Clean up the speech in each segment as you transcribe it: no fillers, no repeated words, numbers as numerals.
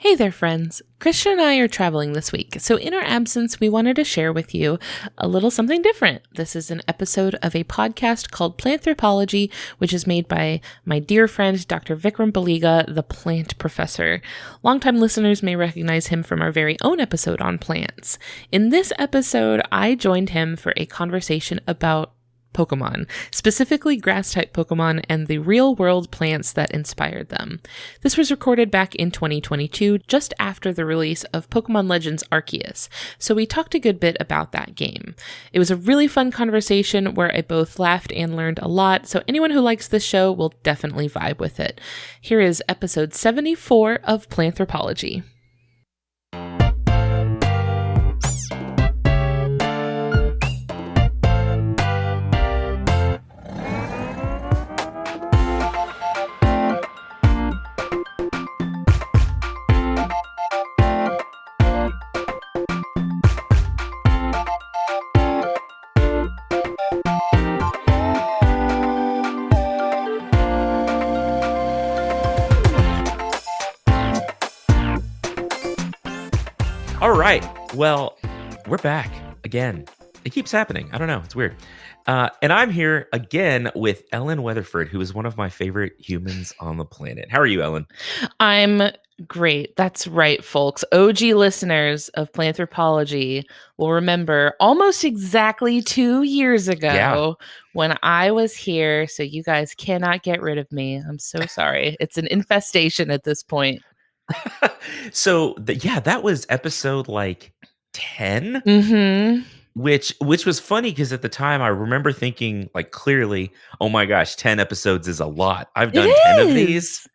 Hey there, friends. Christian and I are traveling this week, so in our absence, we wanted to share with you a little something different. This is an episode of a podcast called Planthropology, which is made by my dear friend, Dr. Vikram Baliga, the plant professor. Longtime listeners may recognize him from our very own episode on plants. In this episode, I joined him for a conversation about Pokemon, specifically grass-type Pokemon and the real-world plants that inspired them. This was recorded back in 2022, just after the release of Pokemon Legends Arceus, so we talked a good bit about that game. It was a really fun conversation where I both laughed and learned a lot, so anyone who likes this show will definitely vibe with it. Here is episode 74 of Planthropology. All right. Well, we're back again. It keeps happening. I don't know. It's weird. And I'm here again with Ellen Weatherford, who is one of my favorite humans on the planet. How are you, Ellen? I'm great. That's right, folks. OG listeners of Planthropology will remember almost exactly 2 years ago when I was here. So you guys cannot get rid of me. I'm so sorry. It's an infestation at this point. So, that was episode like 10, Mm-hmm. which was funny because at the time I remember thinking like clearly, oh my gosh, 10 episodes is a lot. I've done 10 of these.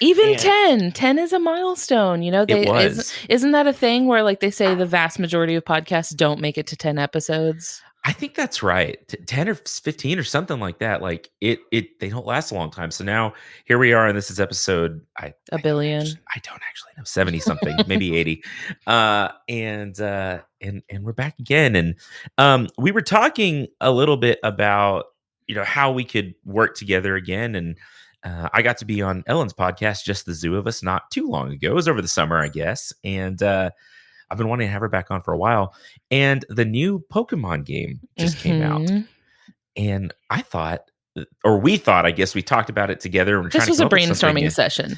Even 10 is a milestone. You know, It was. Isn't that a thing where like they say the vast majority of podcasts don't make it to 10 episodes? I think that's right. 10 or 15 or something like that. Like they don't last a long time. So now here we are, and this is episode A billion. I don't actually know, 70 something, maybe 80. And we're back again. And we were talking a little bit about, how we could work together again. And I got to be on Ellen's podcast, Just the Zoo of Us, not too long ago. It was over the summer, I guess. And I've been wanting to have her back on for a while. And the new Pokemon game just came out. And we thought, I guess we talked about it together. And this was a brainstorming session.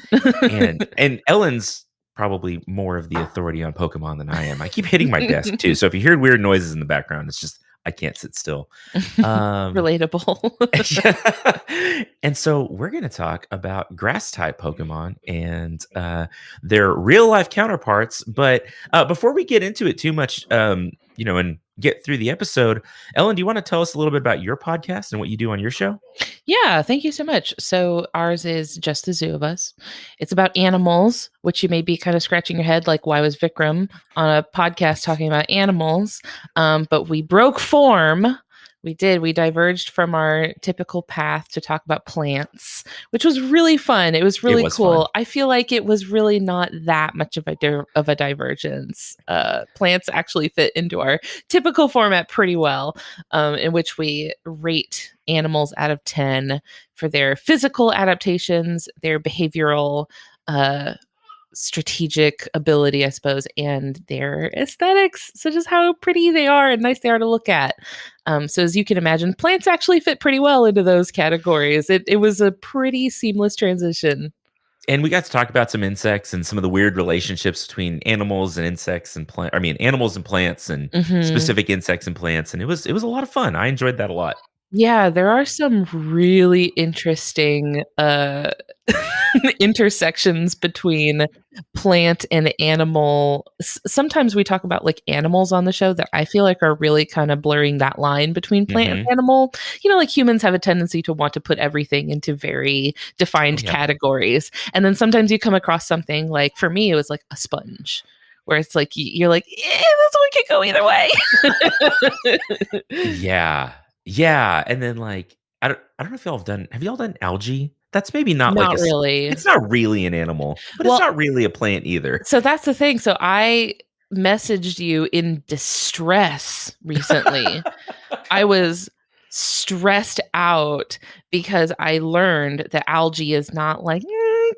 and Ellen's probably more of the authority on Pokemon than I am. I keep hitting my desk too. So if you hear weird noises in the background, it's just, I can't sit still. Relatable. And so we're going to talk about grass type Pokemon and their real life counterparts. But before we get into it too much, and get through the episode, Ellen, do you want to tell us a little bit about your podcast and what you do on your show? Yeah, thank you so much. So ours is Just the Zoo of Us. It's about animals, which you may be kind of scratching your head like, why was Vikram on a podcast talking about animals? But we broke form. We did. We diverged from our typical path to talk about plants, which was really fun. It was really cool. Fun. I feel like it was really not that much of a divergence. Plants actually fit into our typical format pretty well, in which we rate animals out of 10 for their physical adaptations, their behavioral strategic ability, I suppose, and their aesthetics, such as how pretty they are and nice they are to look at. So as you can imagine, plants actually fit pretty well into those categories. It was a pretty seamless transition. And we got to talk about some insects and some of the weird relationships between animals and insects and animals and plants and specific insects and plants. And it was a lot of fun. I enjoyed that a lot. Yeah, there are some really interesting intersections between plant and animal. Sometimes we talk about like animals on the show that I feel like are really kind of blurring that line between plant and animal. Like humans have a tendency to want to put everything into very defined categories. And then sometimes you come across something like, for me, it was like a sponge, where it's like, you're like, this one could go either way. Yeah. And then like, I don't know if have y'all done algae? That's maybe not like really. It's not really an animal, but it's not really a plant either. So that's the thing. So I messaged you in distress recently. I was stressed out because I learned that algae is not like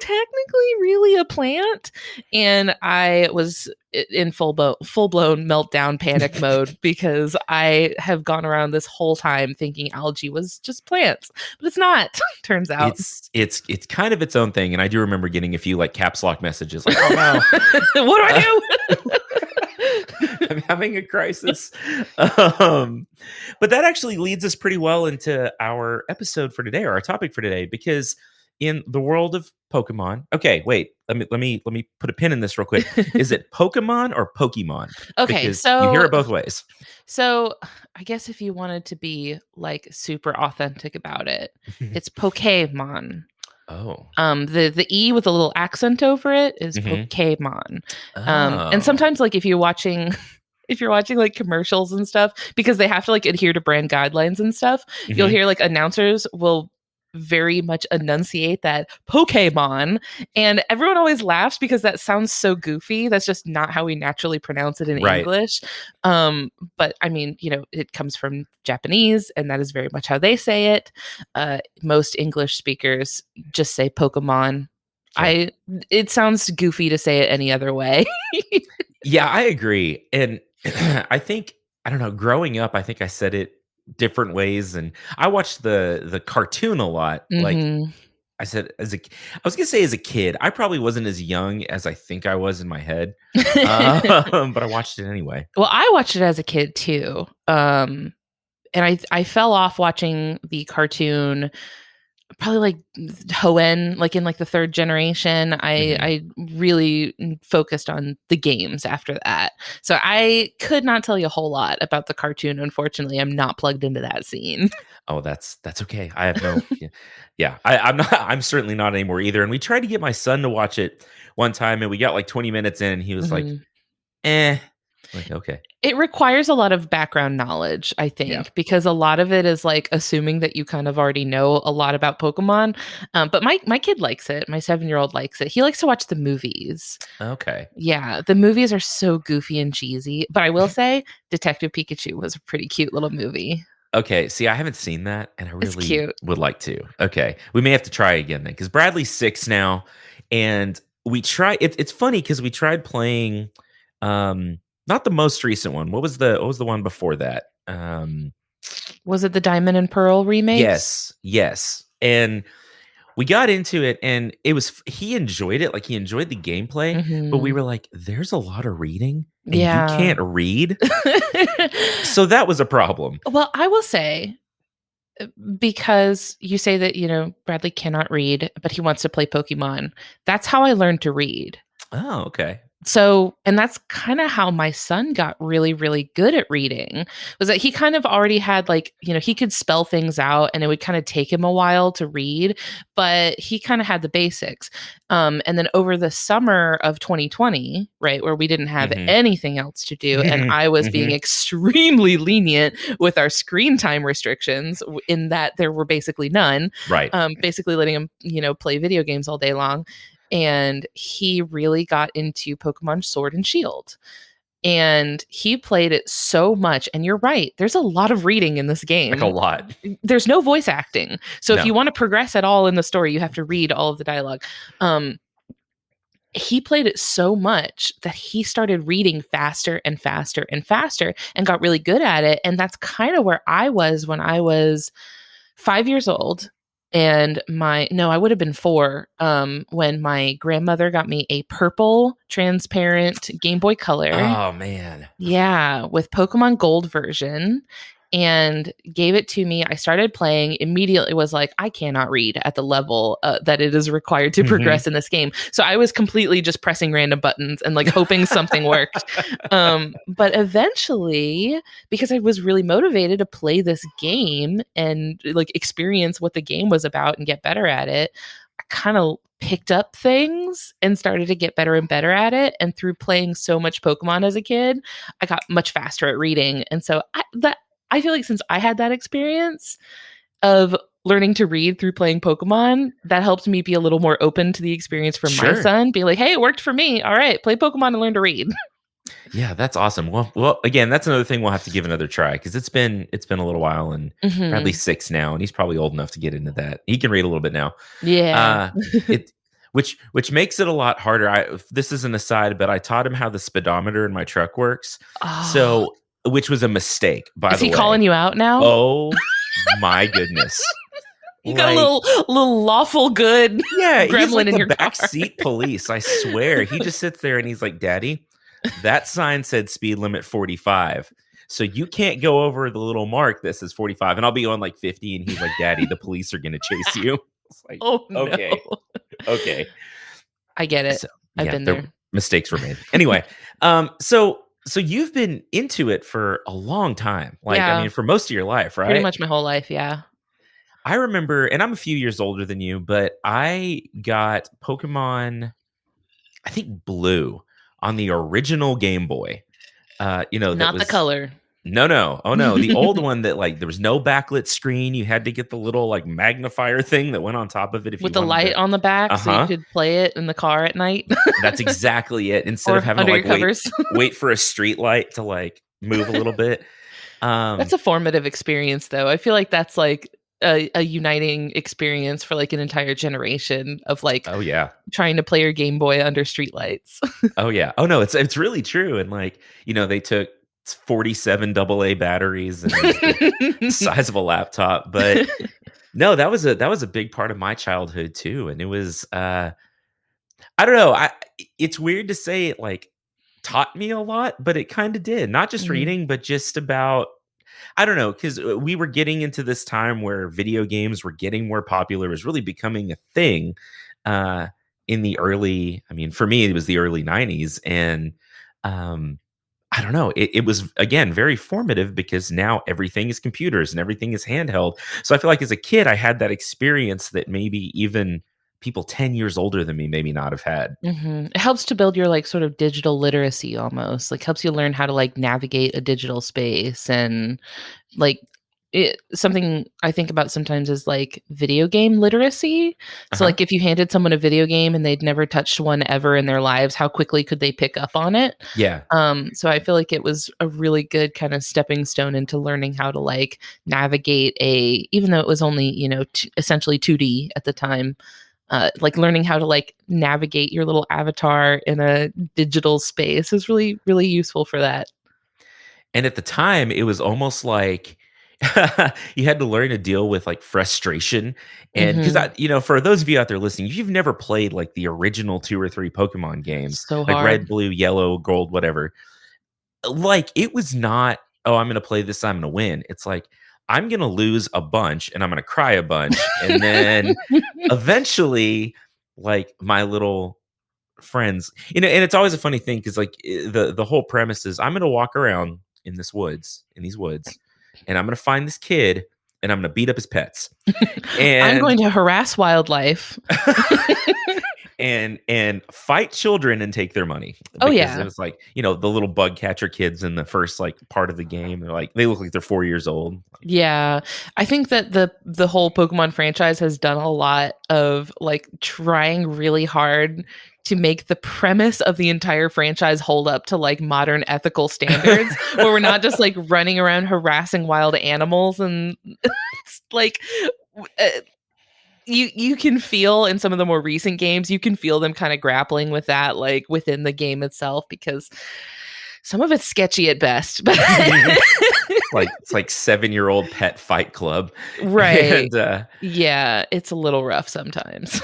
technically really a plant. And I was in full blown meltdown panic mode because I have gone around this whole time thinking algae was just plants, but it's not. Turns out. It's kind of its own thing, and I do remember getting a few like caps lock messages like, "Oh no, What do I do?" I'm having a crisis." But that actually leads us pretty well into our episode for today, or our topic for today, because in the world of Pokemon, okay, wait, let me put a pin in this real quick. Is it Pokemon or Pokemon? Okay, Because you hear so it both ways. so I guess if you wanted to be like super authentic about it, it's Pokemon. Oh. The E with a little accent over it is Mhm. Pokemon. And Oh. sometimes like if you're watching if you're watching like commercials and stuff, because they have to like adhere to brand guidelines and stuff, you'll Mhm. hear like announcers will very much enunciate that Pokemon, and everyone always laughs because that sounds so goofy. That's just not how we naturally pronounce it in Right. English. But I mean, it comes from Japanese, and that is very much how they say it. Most English speakers just say Pokemon. Okay. I It sounds goofy to say it any other way. Yeah, I agree. And I think I don't know, growing up, I think I said it different ways, and I watched the cartoon a lot. Like Hmm. I said I was gonna say as a kid, I probably wasn't as young as I think I was in my head. But I watched it anyway. Well, I watched it as a kid too. And I fell off watching the cartoon probably like Hoenn, like in like the third generation. I Mhm. I really focused on the games after that. So I could not tell you a whole lot about the cartoon. Unfortunately, I'm not plugged into that scene. Oh, that's okay. I have no yeah. I'm not I'm certainly not anymore either. And we tried to get my son to watch it one time, and we got like 20 minutes in and he was like, Mhm. "Eh." Like, okay. It requires a lot of background knowledge, I Yeah. think, because a lot of it is like assuming that you kind of already know a lot about Pokemon. But my kid likes it. My 7-year-old likes it. He likes to watch the movies. Okay. Yeah, the movies are so goofy and cheesy. But I will say, Detective Pikachu was a pretty cute little movie. Okay, see, I haven't seen that, and I It's really cute. would like to. Okay, we may have to try again then, because Bradley's 6 now, and it's funny because we tried playing, not the most recent one. What was the one before that? Was it the Diamond and Pearl remakes? Yes, yes, and we got into it, and he enjoyed it, like, he enjoyed the gameplay, but we Hmm. were like, "There's a lot of reading, and you Yeah. can't read," so that was a problem. Well, I will say, because you say that, Bradley cannot read, but he wants to play Pokemon. That's how I learned to read. Oh, okay. So, and that's kind of how my son got really, really good at reading, was that he kind of already had like, he could spell things out and it would kind of take him a while to read, but he kind of had the basics. And then over the summer of 2020, right, where we didn't have Mhm. anything else to do, and I was being Mhm. extremely lenient with our screen time restrictions, in that there were basically none, Right. basically letting him, play video games all day long, and he really got into Pokemon Sword and Shield. And he played it so much. And you're right, there's a lot of reading in this Like a game. lot. There's no voice acting. So if No. you want to progress at all in the story, you have to read all of the dialogue. Um, he played it so much that he started reading faster and faster and faster and got really good at it. And that's kind of where I was when I was 5 years old. And I would have been four, when my grandmother got me a purple transparent Game Boy Color. Oh, man. Yeah, with Pokemon Gold version, and gave it to me. I started playing, immediately was like, I cannot read at the level that it is required to Mhm. progress in this game. So I was completely just pressing random buttons and like hoping something worked. But eventually, because I was really motivated to play this game and like experience what the game was about and get better at it, I kind of picked up things and started to get better and better at it. And through playing so much Pokemon as a kid, I got much faster at reading. And so I feel like since I had that experience of learning to read through playing Pokemon, that helped me be a little more open to the experience for my Sure. son. Be like, hey, it worked for me. All right, play Pokemon and learn to read. Yeah, that's awesome. Well, again, that's another thing we'll have to give another try because it's been a little while, and Hmm. Bradley's 6 now, and he's probably old enough to get into that. He can read a little bit now. Yeah. Uh, it which makes it a lot harder. This is an aside, but I taught him how the speedometer in my truck works. Oh, So, which was a mistake, by is the he way. calling you out now? Oh my goodness. You got a Like, little lawful good yeah, he's gremlin like in the your car. backseat police. I swear. He just sits there and he's like, Daddy, that sign said speed limit 45. So you can't go over the little mark that says 45. And I'll be on like 50. And he's like, Daddy, the police are going to chase you. It's like, Oh no. okay. Okay. I get it. So I've yeah, been there. mistakes were made. Anyway, so you've been into it for a long time. Like, I Yeah, mean, for most of your life, pretty right? much my whole life. Yeah. I remember, and I'm a few years older than you, but I got Pokemon, I think Blue, on the original Game Boy. That Not the was color. no. Oh no, the old one that like there was no backlit screen. You had to get the little like magnifier thing that went on top of it if With you the wanted light to. on the back so you Uh-huh. could play it in the car at night. That's exactly it. Instead of Or having to under like your covers. wait for a street light to like move a little bit. That's Um, a formative experience, though. I feel like that's like a uniting experience for like an entire generation of like oh yeah. trying to play your Game Boy under streetlights. Oh yeah. Oh no, it's really true. And like, they took 47 AA batteries and it was the size of a laptop. But no, that was a big part of my childhood too. And it was I don't know. It's weird to say it like taught me a lot, but it kind of did. Not just Mhm. reading, but just about I don't know, because we were getting into this time where video games were getting more popular. It was really becoming a thing uh, in the early, I mean, for me, it was the early 90s. And um, I don't know, it was, again, very formative because now everything is computers and everything is handheld. So I feel like as a kid, I had that experience that maybe even people 10 years older than me maybe not have had. It helps to build your like sort of digital literacy almost. Like helps you learn how to like navigate a digital space and like something I think about sometimes is like video game literacy. Uh So huh. like if you handed someone a video game and they'd never touched one ever in their lives, how quickly could they pick up on it? Yeah. So I feel like it was a really good kind of stepping stone into learning how to like navigate even though it was only, essentially 2D at the time, like learning how to like navigate your little avatar in a digital space is really, really useful for that. And at the time, it was almost like you had to learn to deal with like frustration. And because Hmm. for those of you out there listening, if you've never played like the original 2 or 3 Pokemon games, So like red, hard. blue, yellow, gold, whatever, like it was not, oh, I'm going to play this, I'm going to win. It's like, I'm going to lose a bunch and I'm going to cry a bunch. And then eventually, like my little friends, and it's always a funny thing because like the whole premise is I'm gonna walk around in these woods, and I'm gonna find this kid and I'm gonna beat up his pets. I'm And going to harass wildlife. and fight children and take their money Oh because it yeah. was like the little bug catcher kids in the first like part of the game, they're like they look like they're 4 years old. Yeah. I think that the whole Pokemon franchise has done a lot of like trying really hard to make the premise of the entire franchise hold up to like modern ethical standards where we're not just like running around harassing wild animals and it's like you can feel in some of the more recent games, you can feel them kind of grappling with that like within the game itself because some of it's sketchy at best. But Like it's like 7-year-old pet fight club. right. And Yeah, it's a little rough sometimes.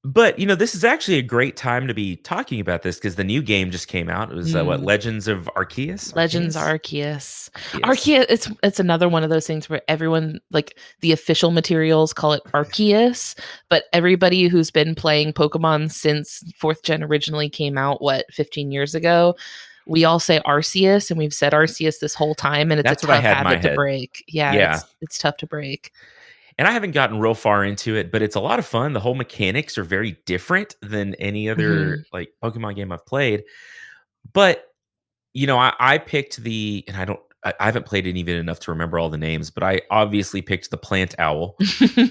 but this is actually a great time to be talking about this because the new game just came out. It was what, Mm. Legends of Arceus? Legends Arceus? Arceus. Arceus. Arceus, it's another one of those things where everyone like the official materials call it Arceus, but everybody who's been playing Pokemon since 4th gen originally came out 15 years ago, we all say Arceus and we've said Arceus this whole time and it's a That's what I tough had in my habit to head. break. Yeah, Yeah. it's tough to break. And I haven't gotten real far into it, but it's a lot of fun. The whole mechanics are very different than any other Mhm. like Pokemon game I've played. But I picked and I haven't played it even enough to remember all the names, but I obviously picked the plant owl.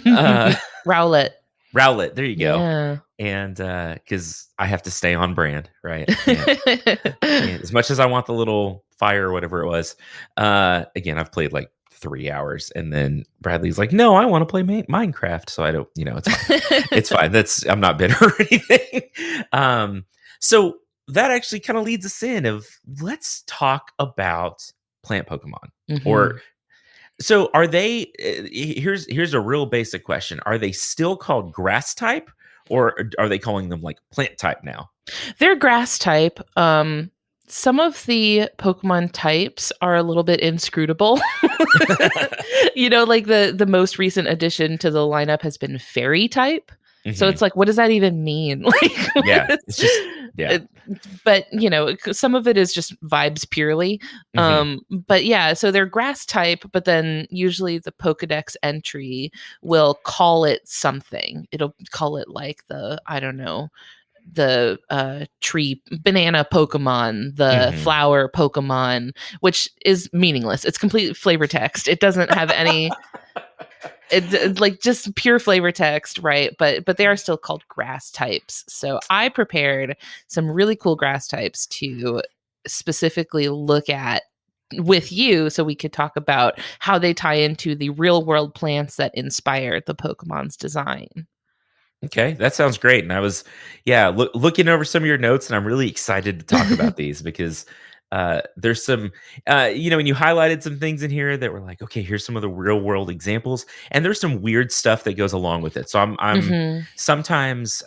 Uh Rowlet. Rowlet, there you go. Yeah. And because I have to stay on brand, right? And as much as I want the little fire or whatever it was, again, I've played like 3 hours. And then Bradley's like, no, I want to play Minecraft. So I don't, it's fine. It's fine. I'm not bitter or anything. So that actually kind of leads us in of let's talk about plant Pokemon. Or Mhm. so are they here's a real basic question. Are they still called grass type or are they calling them like plant type now? They're grass type. Some of the Pokemon types are a little bit inscrutable. Like the most recent addition to the lineup has been fairy type. So Mhm. it's like, what does that even mean? Like, Yeah, it's just yeah. it- but some of it is just vibes purely. Mhm. But yeah, so they're grass type, but then usually the Pokedex entry will call it something. It'll call it like I don't know, the tree banana Pokemon, the Mhm. flower Pokemon, which is meaningless. It's complete flavor text. It doesn't have any like just pure flavor text, right? But they are still called grass types. So I prepared some really cool grass types to specifically look at with you so we could talk about how they tie into the real world plants that inspired the Pokemon's design. Okay, that sounds great. And I was, yeah, looking over some of your notes, and I'm really excited to talk about these because there's some, and you highlighted some things in here that were like, okay, here's some of the real world examples, and there's some weird stuff that goes along with it. So I'm Mhm. sometimes,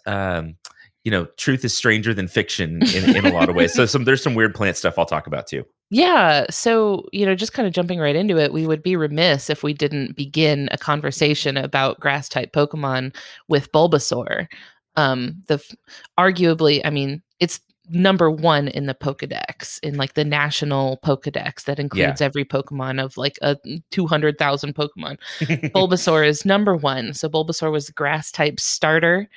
truth is stranger than fiction in a lot of ways. So there's some weird plant stuff I'll talk about too. Yeah. So, just kind of jumping right into it, we would be remiss if we didn't begin a conversation about grass type Pokemon with Bulbasaur. Arguably, I mean, it's number one in the Pokedex, in like the national Pokedex that Yeah. includes every Pokemon of like a 200,000 Pokemon. Bulbasaur is number one. So Bulbasaur was the grass type starter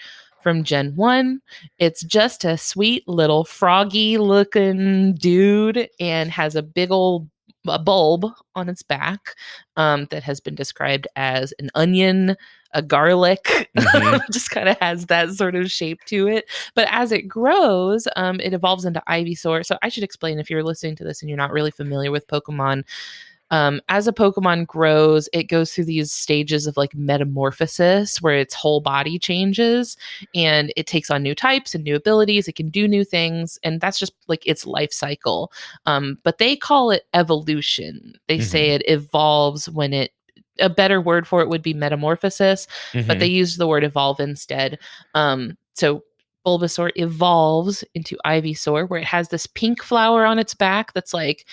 from Gen 1. It's just a sweet little froggy looking dude and has a big old bulb on its back that has been described as an onion, a garlic. Hmm. Just kind of has that sort of shape to it. But as it grows, it evolves into Ivysaur. So I should explain, if you're listening to this and you're not really familiar with Pokemon, as a Pokemon grows, it goes through these stages of like metamorphosis where its whole body changes and it takes on new types and new abilities. It can do new things, and that's just like its life cycle. But they call it evolution. They say Hmm. it evolves when a better word for it would be metamorphosis, but they Hmm. use the word evolve instead. So Bulbasaur evolves into Ivysaur, where it has this pink flower on its back that's like,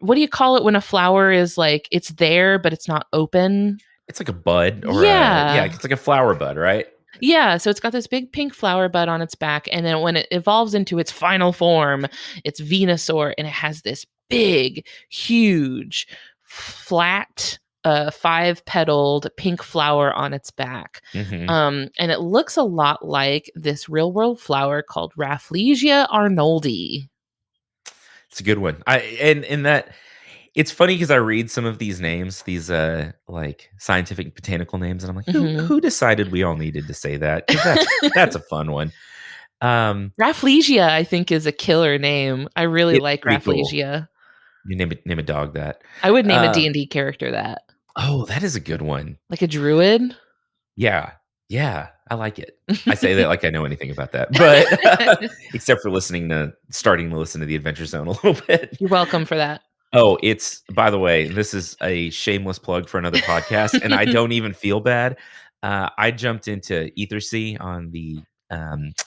what do you call it when a flower is like it's there but it's not open? It's like a bud or yeah, Yeah. it's like a flower bud, right? Yeah, so it's got this big pink flower bud on its back, and then when it evolves into its final form, it's Venusaur, and it has this big, huge, flat, five-petaled pink flower on its back. Hmm. And it looks a lot like this real-world flower called Rafflesia arnoldi. It's a good one. And that it's funny because I read some of these names, these like scientific botanical names, and I'm like, who Mhm. who decided we all needed to say that? Because that's a fun one. Rafflesia, I think, is a killer name. I really It's like pretty cool. Rafflesia. You name a dog that. I would name a Uh, D&D character that. oh, that is a good one. Like a druid. Yeah, yeah, I like it. I say that like I know anything about that, but except for starting to listen to the Adventure Zone a little bit. You're welcome for that. Oh, it's by the way, this is a shameless plug for another podcast, and I don't even feel bad. I jumped into Ethersea on the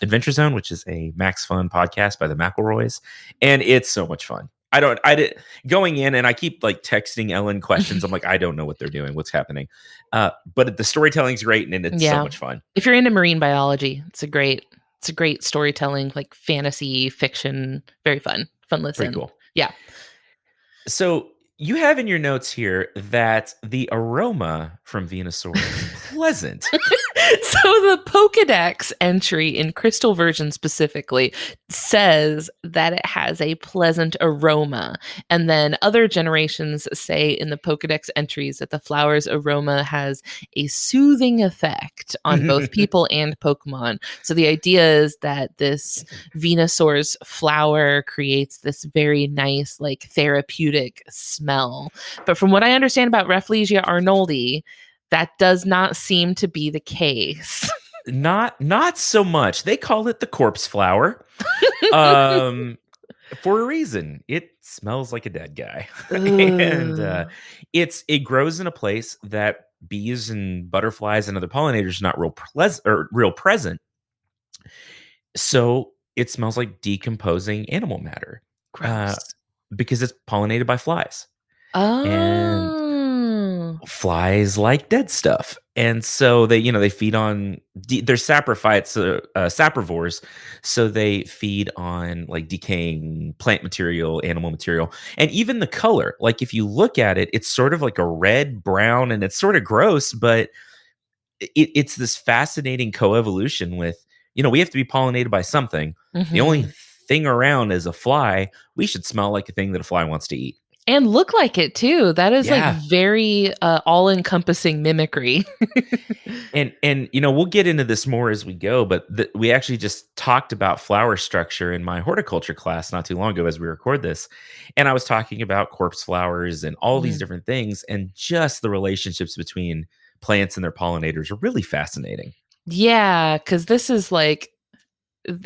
Adventure Zone, which is a Max Fun podcast by the McElroys, and it's so much fun. I did going in, and I keep like texting Ellen questions. I'm like, I don't know what they're doing, what's happening, but the storytelling's great, and it's so Yeah. much fun. If you're into marine biology, it's a great storytelling, like fantasy fiction, very fun. Fun Pretty listen. cool. Yeah. So you have in your notes here that the aroma from Venusaur is pleasant. So the Pokedex entry in Crystal version specifically says that it has a pleasant aroma. And then other generations say in the Pokedex entries that the flower's aroma has a soothing effect on both people and Pokemon. So the idea is that this Venusaur's flower creates this very nice, like therapeutic smell. But from what I understand about Rafflesia arnoldi, that does not seem to be the case. Not so much. They call it the corpse flower. Um for a reason. It smells like a dead guy. and Ugh, it grows in a place that bees and butterflies and other pollinators are not real present. So it smells like decomposing animal matter. Uh gross. because it's pollinated by flies. And Oh, flies like dead stuff, and so they feed on they're saprophytes, saprivores, so they feed on like decaying plant material, animal material, and even the color. Like if you look at it, it's sort of like a red brown, and it's sort of gross, but it's this fascinating coevolution with we have to be pollinated by something. The only hmm. thing around is a fly. We should smell like a thing that a fly wants to eat. And look like it too. That is like Yeah. very all-encompassing mimicry. And we'll get into this more as we go, but we actually just talked about flower structure in my horticulture class not too long ago as we record this. And I was talking about corpse flowers and all these Mm. different things, and just the relationships between plants and their pollinators are really fascinating. Yeah, because this is like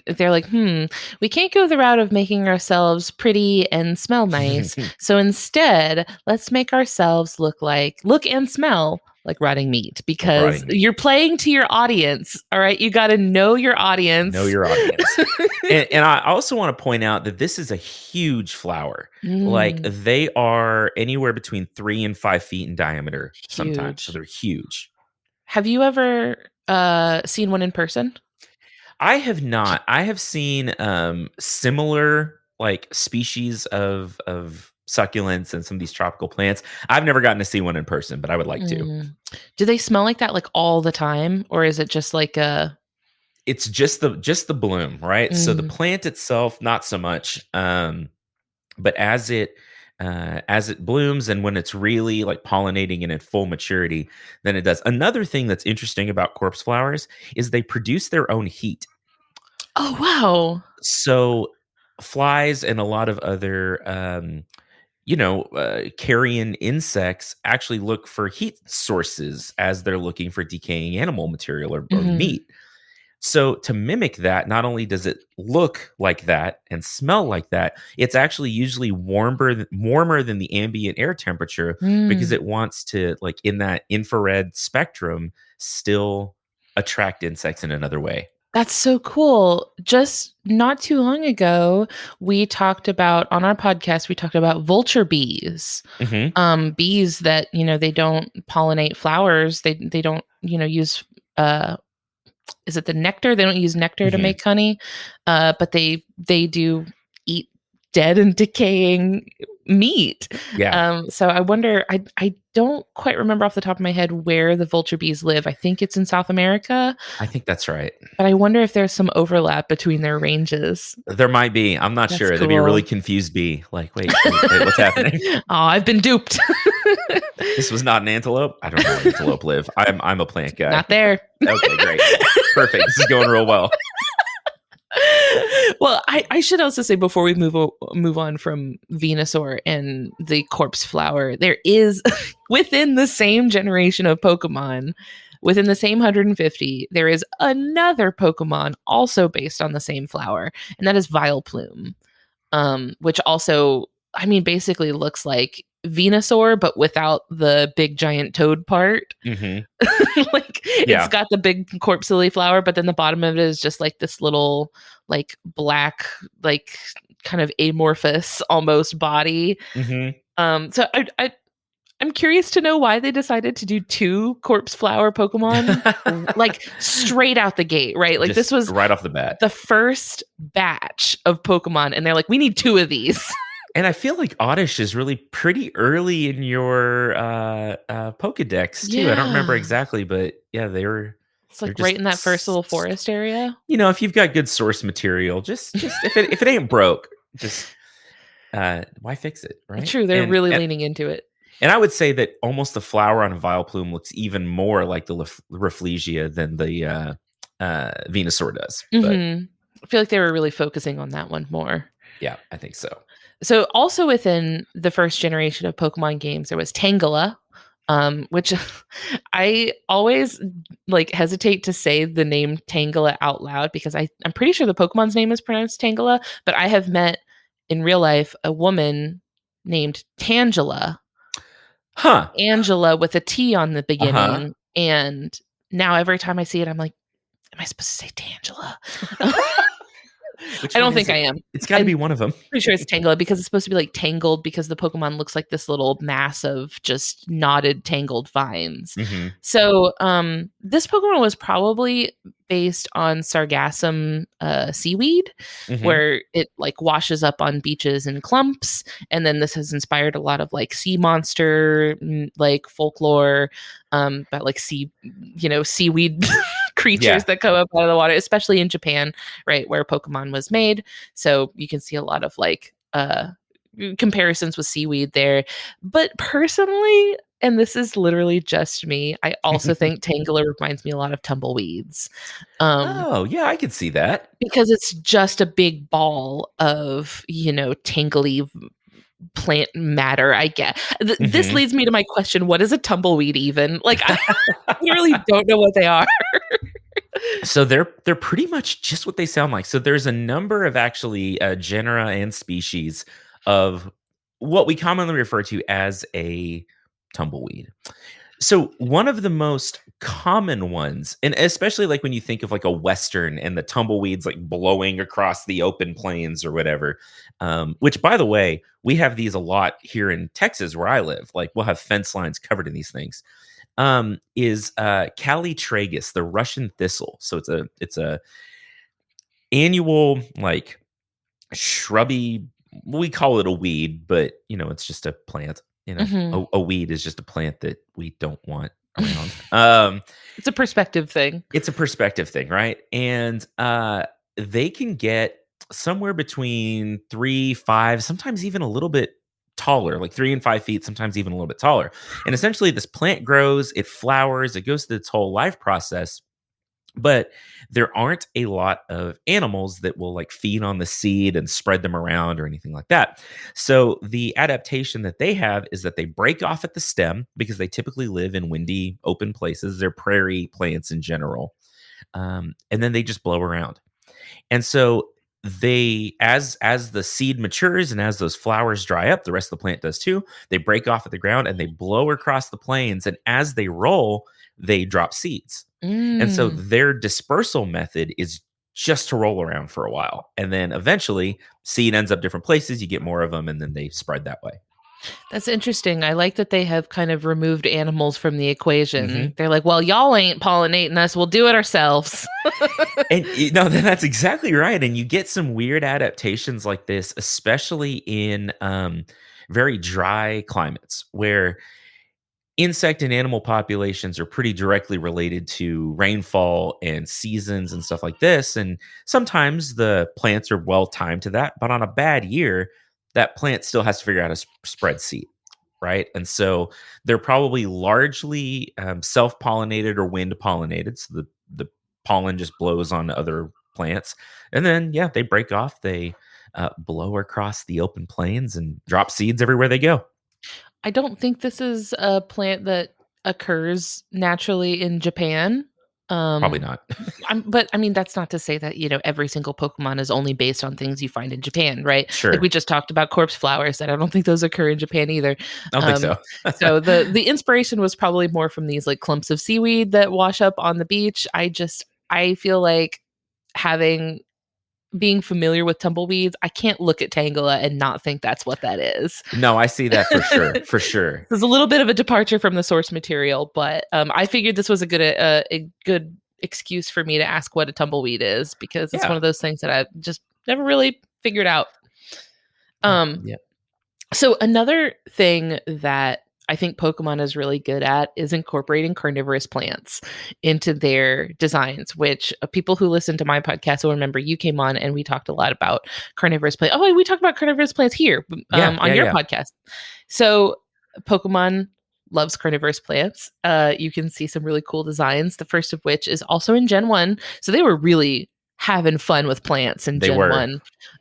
they're like, we can't go the route of making ourselves pretty and smell nice. So instead, let's make ourselves look and smell like rotting meat Like because rotting meat. you're playing to your audience. All right. You got to know your Know audience. your audience. And I also want to point out that this is a huge flower. Like Mm, they are anywhere between 3 and 5 feet in diameter sometimes. So huge. they're huge. Have you ever seen one in person? I have not. I have seen similar like species of succulents and some of these tropical plants. I've never gotten to see one in person, but I would like to. Mm. Do they smell like that like all the time? Or is it just like a. It's just the bloom, right? So the Mm, plant itself, not so much. But as it blooms and when it's really like pollinating and in full maturity, then it does. Another thing that's interesting about corpse flowers is they produce their own heat. oh, wow. So flies and a lot of other carrion insects actually look for heat sources as they're looking for decaying animal material or Mhm. meat. So to mimic that, not only does it look like that and smell like that, it's actually usually warmer than the ambient air temperature because Mm. it wants to, like in that infrared spectrum, still attract insects in another way. That's so cool. Just not too long ago, we talked about on our podcast, we talked about vulture bees. Hmm. Bees that, they don't pollinate flowers. They don't, use uh is it the nectar? They don't use nectar to Hmm. make honey. But they do eat dead and decaying meat. Yeah, So I wonder, I don't quite remember off the top of my head where the vulture bees live. I think it's in South America. I think that's right. But I wonder if there's some overlap between their ranges. There might be. I'm not That's sure. That'd be a really cool. confused bee. Like, wait, what's happening? Oh, I've been duped. This was not an antelope. I don't know where antelope live. I'm a plant guy. Not there. Okay, great, perfect. This is going real well. Well, I should also say before we move on from Venusaur and the corpse flower, there is within the same generation of Pokemon, within the same 150, there is another Pokemon also based on the same flower, and that is Vileplume. Which also, I mean, basically looks like Venusaur, but without the big giant toad part. Hmm. Like it's Yeah. got the big corpse lily flower, but then the bottom of it is just like this little, like black, like kind of amorphous almost body. Hmm. So I'm curious to know why they decided to do two corpse flower Pokemon, like straight out the gate, right? Like this Just was right off the bat. the first batch of Pokemon, and they're like, we need two of these. And I feel like Oddish is really pretty early in your Pokedex too. I don't remember Yeah. exactly, but yeah, they were. It's They're like just right in that first little forest area. if you've got good source material, just if it ain't broke, just why fix it, right? True, they're And really and leaning into it. and I would say that almost the flower on a vial plume looks even more like the Rafflesia than the Venusaur does. But I feel like they were really focusing on that one more. yeah, I think so. So also within the first generation of Pokemon games, there was Tangela, which I always like hesitate to say the name Tangela out loud because I'm pretty sure the Pokemon's name is pronounced Tangela, but I have met in real life a woman named Tangela, Huh. Angela with a T on the Uh-huh. beginning, and now every time I see it, I'm like, am I supposed to say Tangela? Which I one don't is think I it? am. It's got to I'm be one of them. pretty sure it's Tangela because it's supposed to be like tangled because the Pokemon looks like this little mass of just knotted, tangled vines. Hmm. So this Pokemon was probably based on Sargassum seaweed, Hmm. where it like washes up on beaches in clumps, and then this has inspired a lot of like sea monster like folklore about like seaweed creatures Yeah. that come up out of the water, especially in Japan, right, where Pokemon was made. So you can see a lot of like comparisons with seaweed there. But personally, and this is literally just me, I also think Tangela reminds me a lot of tumbleweeds. Oh, yeah, I could see that. Because it's just a big ball of, tangly plant matter, I get. This Hmm. leads me to my question, what is a tumbleweed even? Like I really don't know what they are. So they're pretty much just what they sound like. So there's a number of actually genera and species of what we commonly refer to as a tumbleweed. So one of the most common ones, and especially like when you think of like a western and the tumbleweeds like blowing across the open plains or whatever, which by the way, we have these a lot here in Texas where I live. Like we'll have fence lines covered in these things. Is Calitragus, the Russian thistle. So it's a annual like shrubby. We call it a weed, but it's just a plant. Mhm. A weed is just a plant that we don't want around. It's a perspective thing. It's a perspective thing, right? And they can get somewhere between 3, 5, sometimes even a little bit taller, like 3 and 5 feet, sometimes even a little bit taller. And essentially, this plant grows, it flowers, it goes through its whole life process. But there aren't a lot of animals that will like feed on the seed and spread them around or anything like that. So the adaptation that they have is that they break off at the stem because they typically live in windy, open places. They're prairie plants in general. And then they just blow around. And so as the seed matures and as those flowers dry up, the rest of the plant does too. They break off at the ground and they blow across the plains. And as they roll, they drop seeds. And so Mm. their dispersal method is just to roll around for a while. And then eventually seed ends up different places. You get more of them and then they spread that way. That's interesting. I like that they have kind of removed animals from the Hmm. equation. They're like, well, y'all ain't pollinating us. We'll do it ourselves. And that's exactly right. And you get some weird adaptations like this, especially in very dry climates where insect and animal populations are pretty directly related to rainfall and seasons and stuff like this. And sometimes the plants are well timed to that, but on a bad year, that plant still has to figure out how to spread seed, right? And so they're probably largely self pollinated or wind pollinated. So the pollen just blows on other plants. And then, yeah, they break off, they blow across the open plains and drop seeds everywhere they go. I don't think this is a plant that occurs naturally in Japan. Probably Um, not. but I mean, that's not to say that, every single Pokemon is only based on things you find in Japan, right? Like we Sure. just talked about corpse flowers, and I don't think those occur in Japan either. I don't think Um, so. so the inspiration was probably more from these like clumps of seaweed that wash up on the beach. I feel like having being familiar with tumbleweeds, I can't look at Tangela and not think that's what that is. No, I see that for sure, for sure. There's a little bit of a departure from the source material, but I figured this was a good excuse for me to ask what a tumbleweed is because it's one Yeah. of those things that I just never really figured out. Yeah, Um, yeah. so another thing that I think Pokemon is really good at is incorporating carnivorous plants into their designs, which people who listen to my podcast will remember you came on and we talked a lot about carnivorous plants. Oh, we talked about carnivorous plants here Yeah, on yeah, your yeah. podcast. So Pokemon loves carnivorous plants. You can see some really cool designs, the first of which is also in Gen 1. So they were really having fun with plants in They Gen were.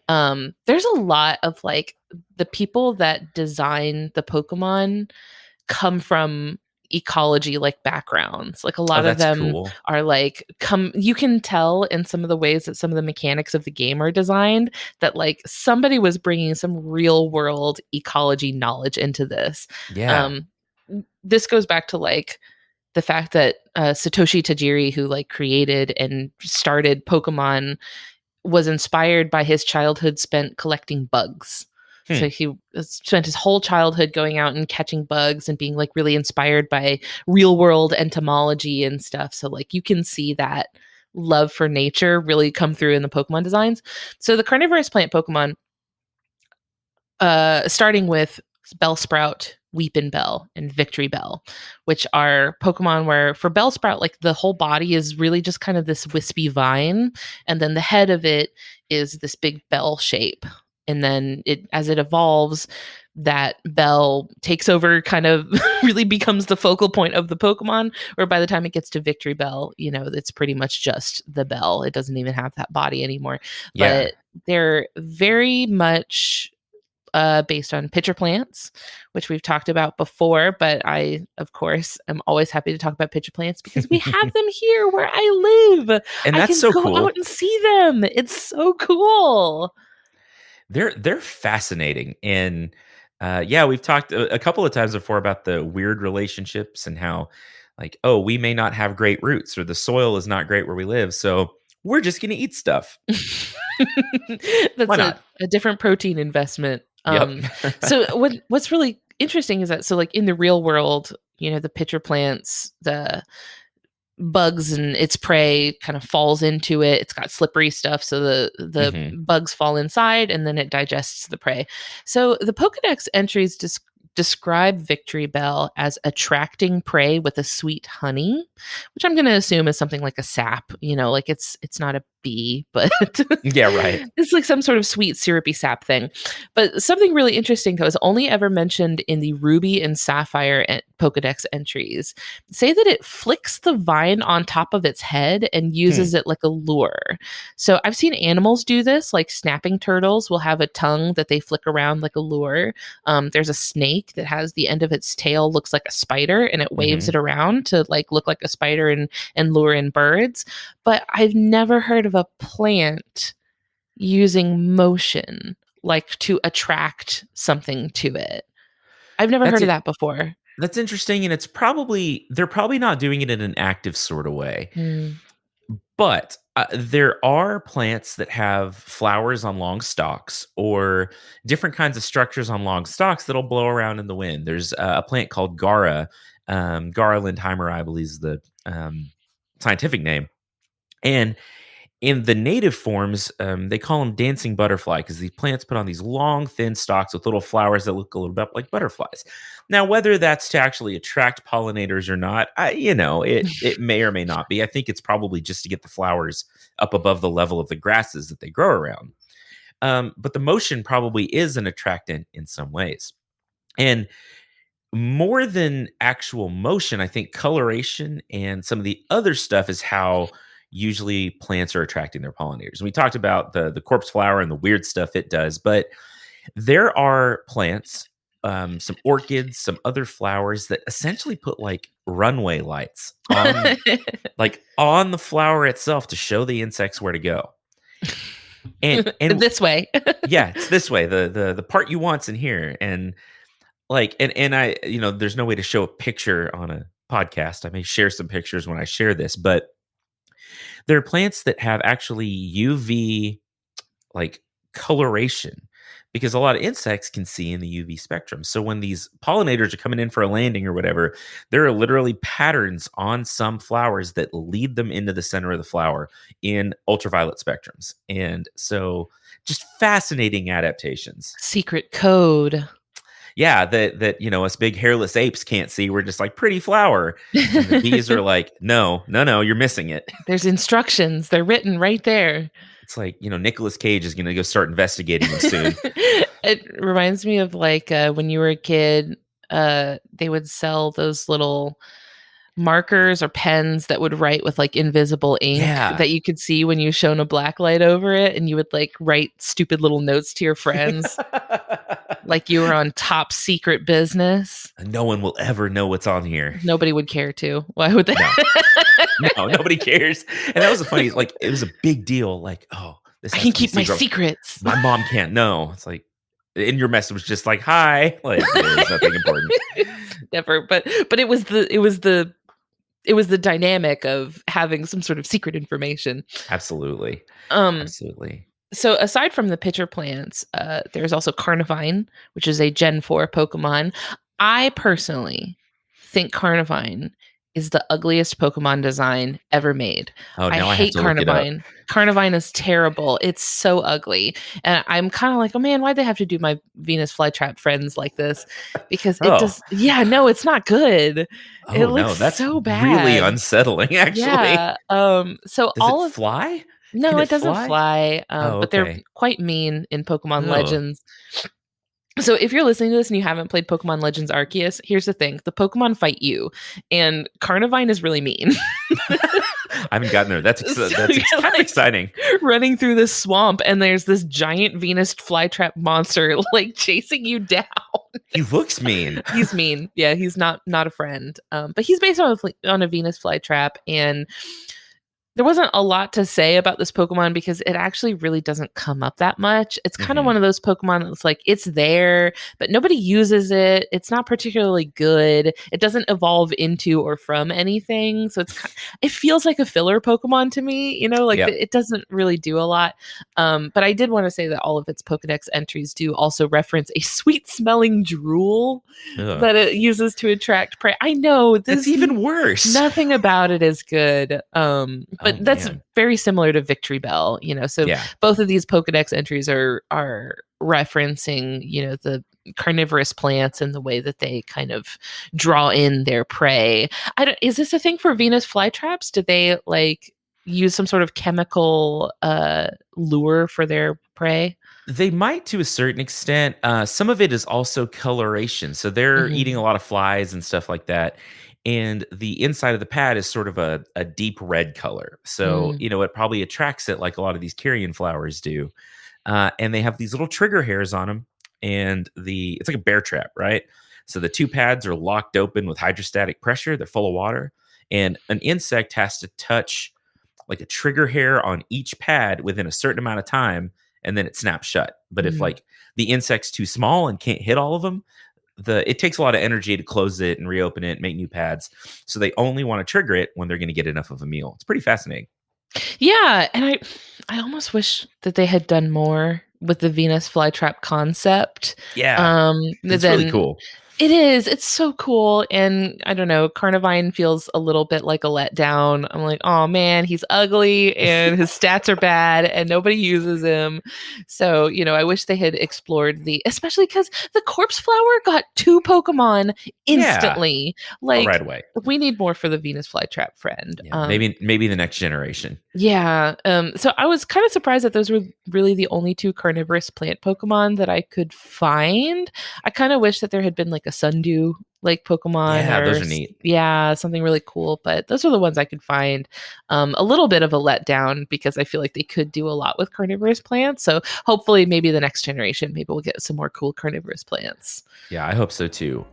1. There's a lot of like the people that design the Pokemon come from ecology like backgrounds. Like a Oh, lot of that's them cool. are like you can tell in some of the ways that some of the mechanics of the game are designed that like somebody was bringing some real world ecology knowledge into this. Yeah. Um this goes back to like the fact that Satoshi Tajiri, who like created and started Pokemon, was inspired by his childhood spent collecting bugs. Hmm. So he spent his whole childhood going out and catching bugs and being like really inspired by real world entomology and stuff. So like you can see that love for nature really come through in the Pokemon designs. So the carnivorous plant Pokemon, starting with Bellsprout, Weepin' Bell, and Victory Bell, which are Pokemon where for Bellsprout, like the whole body is really just kind of this wispy vine, and then the head of it is this big bell shape. And then it as it evolves, that bell takes over, kind of really becomes the focal point of the Pokemon. Where by the time it gets to Victory Bell, you know, it's pretty much just the bell. It doesn't even have that body anymore. Yeah. But they're very much based on pitcher plants, which we've talked about before. But I, of course, am always happy to talk about pitcher plants because we have them here where I live. And I that's can so go out cool. and see them. It's so cool. They're fascinating. And yeah, we've talked a couple of times before about the weird relationships and how like, oh, we may not have great roots or the soil is not great where we live. So we're just going to eat stuff. Why That's not? a different protein investment. Yep. So what's really interesting is that so like in the real world, you know, the pitcher plants, the bugs and its prey kind of falls into it. It's got slippery stuff, so the Hmm. bugs fall inside and then it digests the prey. So the Pokedex entries describe Victory Bell as attracting prey with a sweet honey, which I'm going to assume is something like a sap. You know, like it's not a bee, but Yeah, right. it's like some sort of sweet syrupy sap thing. But something really interesting that was only ever mentioned in the Ruby and Sapphire Pokedex entries say that it flicks the vine on top of its head and Hmm. uses it like a lure. So I've seen animals do this, like snapping turtles will have a tongue that they flick around like a lure. There's a snake that has the end of its tail looks like a spider and it waves Hmm. it around to like look like a spider and lure in birds. But I've never heard of a plant using motion like to attract something to it. I've never That's heard of it. that before. That's interesting. And it's probably, they're probably not doing it in an active sort of way. Hmm. But there are plants that have flowers on long stalks or different kinds of structures on long stalks that'll blow around in the wind. There's a plant called Gara, Gara lindheimeri, I believe is the scientific name. And in the native forms, they call them dancing butterfly because these plants put on these long, thin stalks with little flowers that look a little bit like butterflies. Now, whether that's to actually attract pollinators or not, it may or may not be. I think it's probably just to get the flowers up above the level of the grasses that they grow around. But the motion probably is an attractant in some ways. And more than actual motion, I think coloration and some of the other stuff is how usually plants are attracting their pollinators. We talked about the corpse flower and the weird stuff it does, but there are plants, some orchids, some other flowers that essentially put like runway lights on the flower itself to show the insects where to go. And This way. yeah, it's this way. The part you want's in here. And I, there's no way to show a picture on a podcast. I may share some pictures when I share this, but there are plants that have actually UV like coloration because a lot of insects can see in the UV spectrum. So when these pollinators are coming in for a landing or whatever, there are literally patterns on some flowers that lead them into the center of the flower in ultraviolet spectrums. And so just fascinating adaptations. Secret code. Yeah, that us big hairless apes can't see. We're just like pretty flower, and the bees are like, no, no, no, you're missing it. There's instructions. They're written right there. It's like Nicolas Cage is going to go start investigating them soon. It reminds me of like when you were a kid, they would sell those little markers or pens that would write with like invisible ink Yeah. that you could see when you shone a black light over it, and you would like write stupid little notes to your friends like you were on top secret business. No one will ever know what's on here. Nobody would care to. Why would they? No. No, nobody cares. And that was the funny, like, it was a big deal. Like, oh, this I has can to be keep my secret. secrets. My mom can't know. It's like, and your message was just like, hi. Like, there's nothing important. Never, but it was the dynamic of having some sort of secret information. Absolutely. Um, Absolutely. So aside from the pitcher plants, there's also Carnivine, which is a Gen 4 Pokemon. I personally think Carnivine is the ugliest Pokemon design ever made. Oh, now I have hate to look it up. Carnivine. Carnivine is terrible. It's so ugly. And I'm kind of like, oh man, why'd they have to do my Venus flytrap friends like this? Because it does. Yeah, no, it's not good. Oh, it looks no, that's so bad. really unsettling, actually. Yeah. So Does all it of fly? no, Can it doesn't fly. Oh, But they're okay. quite mean in Pokemon Oh. Legends. So if you're listening to this and you haven't played Pokemon Legends Arceus, here's the thing. The Pokemon fight you, and Carnivine is really mean. I haven't gotten there. That's So kind you're, of like, exciting. running through this swamp, and there's this giant Venus flytrap monster like chasing you down. He looks mean. He's mean. Yeah, he's not a friend. But he's based on a Venus flytrap, and there wasn't a lot to say about this Pokemon because it actually really doesn't come up that much. It's kind of Mhm. one of those Pokemon that's like, it's there, but nobody uses it. It's not particularly good. It doesn't evolve into or from anything. So it feels like a filler Pokemon to me, like Yep. it doesn't really do a lot. But I did want to say that all of its Pokedex entries do also reference a sweet smelling drool Ugh. that it uses to attract prey. I know That's even worse. nothing about it is good. But Oh, that's man. very similar to Victory Bell, so Yeah. both of these Pokedex entries are referencing, the carnivorous plants and the way that they kind of draw in their prey. Is this a thing for Venus flytraps? Did they like use some sort of chemical lure for their prey? They might to a certain extent. Some of it is also coloration. So they're Mhm. eating a lot of flies and stuff like that. And the inside of the pad is sort of a deep red color. So, it probably attracts it like a lot of these carrion flowers do. And they have these little trigger hairs on them. And it's like a bear trap, right? So the two pads are locked open with hydrostatic pressure. They're full of water. And an insect has to touch like a trigger hair on each pad within a certain amount of time, and then it snaps shut. But if Mm. like the insect's too small and can't hit all of them, it takes a lot of energy to close it and reopen it, make new pads. So they only want to trigger it when they're going to get enough of a meal. It's pretty fascinating. Yeah, and I almost wish that they had done more with the Venus flytrap concept. Yeah, it's really cool. It is. It's so cool. And I don't know, Carnivine feels a little bit like a letdown. I'm like, oh man, he's ugly and his stats are bad and nobody uses him. So, I wish they had explored especially because the corpse flower got 2 Pokemon instantly. Like, right away. we need more for the Venus flytrap friend. Yeah, maybe the next generation. Yeah. So I was kind of surprised that those were really the only 2 carnivorous plant Pokemon that I could find. I kind of wish that there had been like a Sundew like Pokemon. Yeah, or those are neat. Yeah, something really cool. But those are the ones I could find. A little bit of a letdown because I feel like they could do a lot with carnivorous plants. So hopefully maybe the next generation, maybe we'll get some more cool carnivorous plants. Yeah, I hope so too.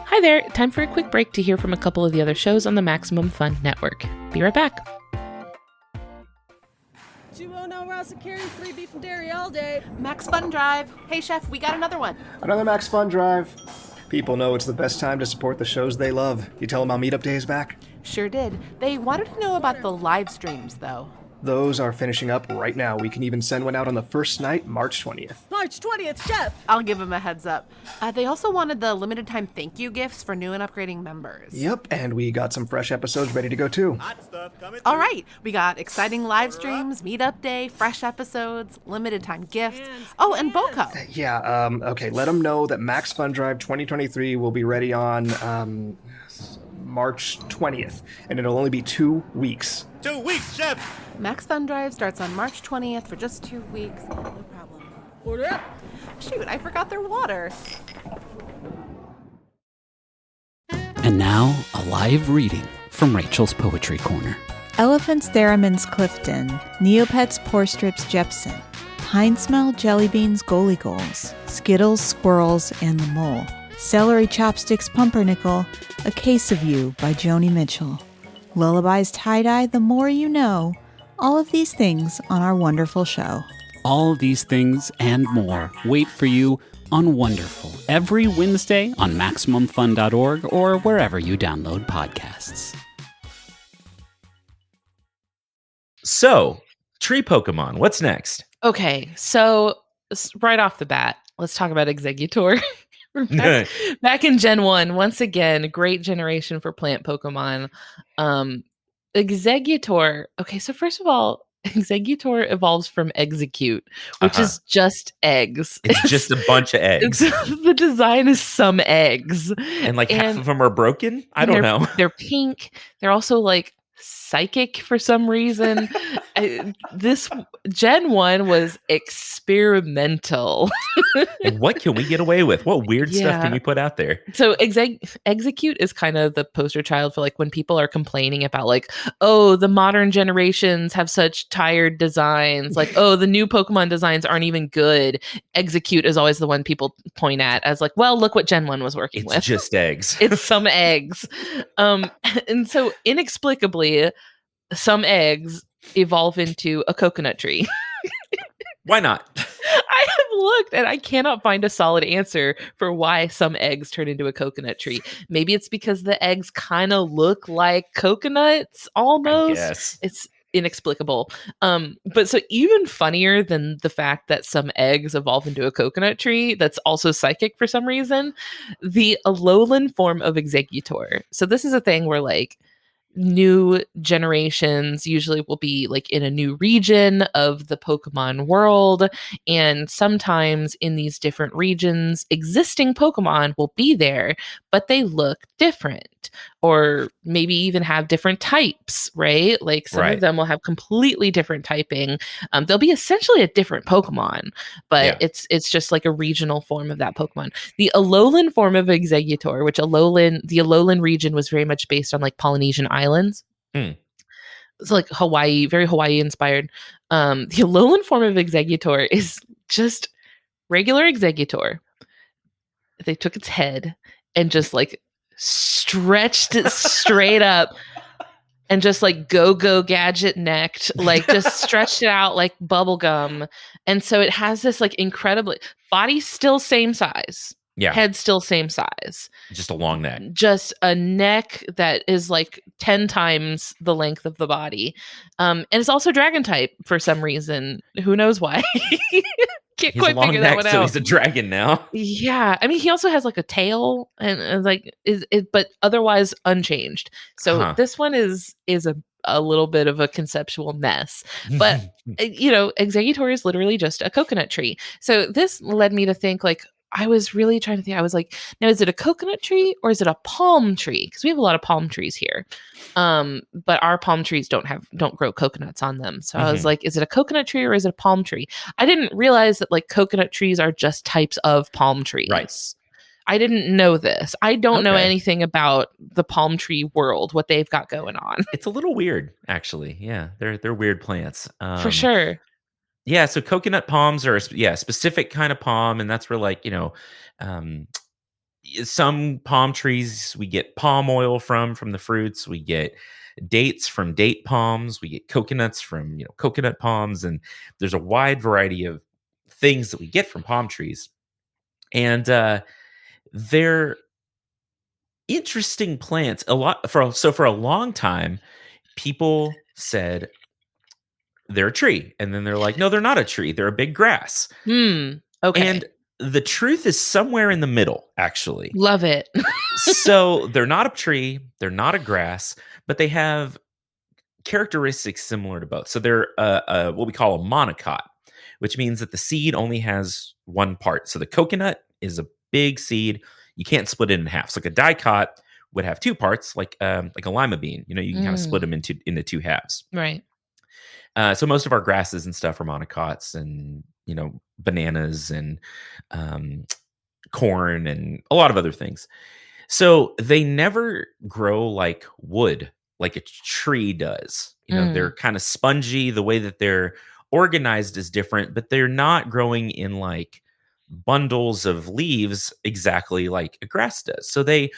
Hi there. Time for a quick break to hear from a couple of the other shows on the Maximum Fun Network. Be right back. 209 Rouse and carrying 3 beef and dairy all day. Max Fun Drive. Hey, Chef, we got another one. Another Max Fun Drive. People know it's the best time to support the shows they love. You tell them how Meetup Day is back? Sure did. They wanted to know about the live streams, though. Those are finishing up right now. We can even send one out on the first night, March 20th. March 20th, Chef! I'll give him a heads up. They also wanted the limited time thank you gifts for new and upgrading members. Yep, and we got some fresh episodes ready to go too. All right, we got exciting live streams, meetup day, fresh episodes, limited time gifts. Oh, and BOCO. Yeah, okay, let them know that Max Fun Drive 2023 will be ready on March 20th, and it'll only be 2 weeks. 2 weeks, Chef! Max Fun Drive starts on March 20th for just 2 weeks. No problem. Order up! Shoot, I forgot their water. And now, a live reading from Rachel's Poetry Corner. Elephants Theremins Clifton, Neopets Porstrips Jepson, Pine Smell Jellybeans Goalie Goals, Skittles Squirrels and the Mole, Celery Chopsticks Pumpernickel, A Case of You by Joni Mitchell, Lullabies Tie-Dye The More You Know, all of these things on our wonderful show. All of these things and more wait for you on Wonderful every Wednesday on MaximumFun.org or wherever you download podcasts. So, tree Pokemon, what's next? Okay, so right off the bat, let's talk about Exeggutor. We're back in Gen 1, once again, great generation for plant Pokemon. Exeggutor, okay, so first of all, Exeggutor evolves from Execute, which is just eggs. It's just a bunch of eggs. The design is some eggs. And like half of them are broken? I don't know. They're pink. They're also like psychic for some reason. This Gen 1 was experimental. And what can we get away with? What weird stuff can we put out there? So Execute is kind of the poster child for like when people are complaining about like, oh, the modern generations have such tired designs. Like, oh, the new Pokemon designs aren't even good. Execute is always the one people point at as like, well, look what Gen 1 was working with. It's just eggs. It's some eggs. And so inexplicably, some eggs evolve into a coconut tree. Why not? I have looked and I cannot find a solid answer for why some eggs turn into a coconut tree. Maybe it's because the eggs kind of look like coconuts almost. Yes. It's inexplicable. But so even funnier than the fact that some eggs evolve into a coconut tree that's also psychic for some reason, the Alolan form of Exeggutor. So this is a thing where like new generations usually will be like in a new region of the Pokemon world, and sometimes in these different regions existing Pokemon will be there, but they look different, or maybe even have different types, right? Like some of them will have completely different typing. They'll be essentially a different Pokemon, but it's just like a regional form of that Pokemon. The Alolan form of Exeggutor, which the Alolan region was very much based on like Polynesian islands. It's like Hawaii, very Hawaii inspired. The Alolan form of Exeggutor is just regular Exeggutor. They took its head and just like stretched it straight up and just like go gadget necked, like just stretched it out like bubble gum. And so it has this like incredibly body still same size. Yeah. Head still same size. Just a long neck. Just a neck that is like 10 times the length of the body. And it's also dragon type for some reason. Who knows why? Can't He's quite a long figure neck, that one so out. he's a dragon now. Yeah. I mean, he also has like a tail and like but otherwise unchanged. So this one is a little bit of a conceptual mess. But Exeggutor is literally just a coconut tree. So this led me to think like, I was really trying to think. I was like, now is it a coconut tree or is it a palm tree? Because we have a lot of palm trees here, but our palm trees don't grow coconuts on them. So I was like, is it a coconut tree or is it a palm tree? I didn't realize that like coconut trees are just types of palm trees. Right. I didn't know this. I don't know anything about the palm tree world, what they've got going on. It's a little weird, actually. Yeah, they're weird plants. For sure. Yeah, so coconut palms are a specific kind of palm, and that's where like, some palm trees we get palm oil from the fruits, we get dates from date palms, we get coconuts from, coconut palms, and there's a wide variety of things that we get from palm trees. And they're interesting plants. For a long time, people said, they're a tree. And then they're like, no, they're not a tree. They're a big grass. Okay. And the truth is somewhere in the middle, actually. Love it. So they're not a tree, they're not a grass, but they have characteristics similar to both. So they're what we call a monocot, which means that the seed only has one part. So the coconut is a big seed. You can't split it in half. So like a dicot would have two parts, like a lima bean. You know, you can kind of split them into two halves. Right. So most of our grasses and stuff are monocots, and bananas and corn and a lot of other things. So they never grow like wood, like a tree does. They're kind of spongy. The way that they're organized is different, but they're not growing in like bundles of leaves exactly like a grass does. So they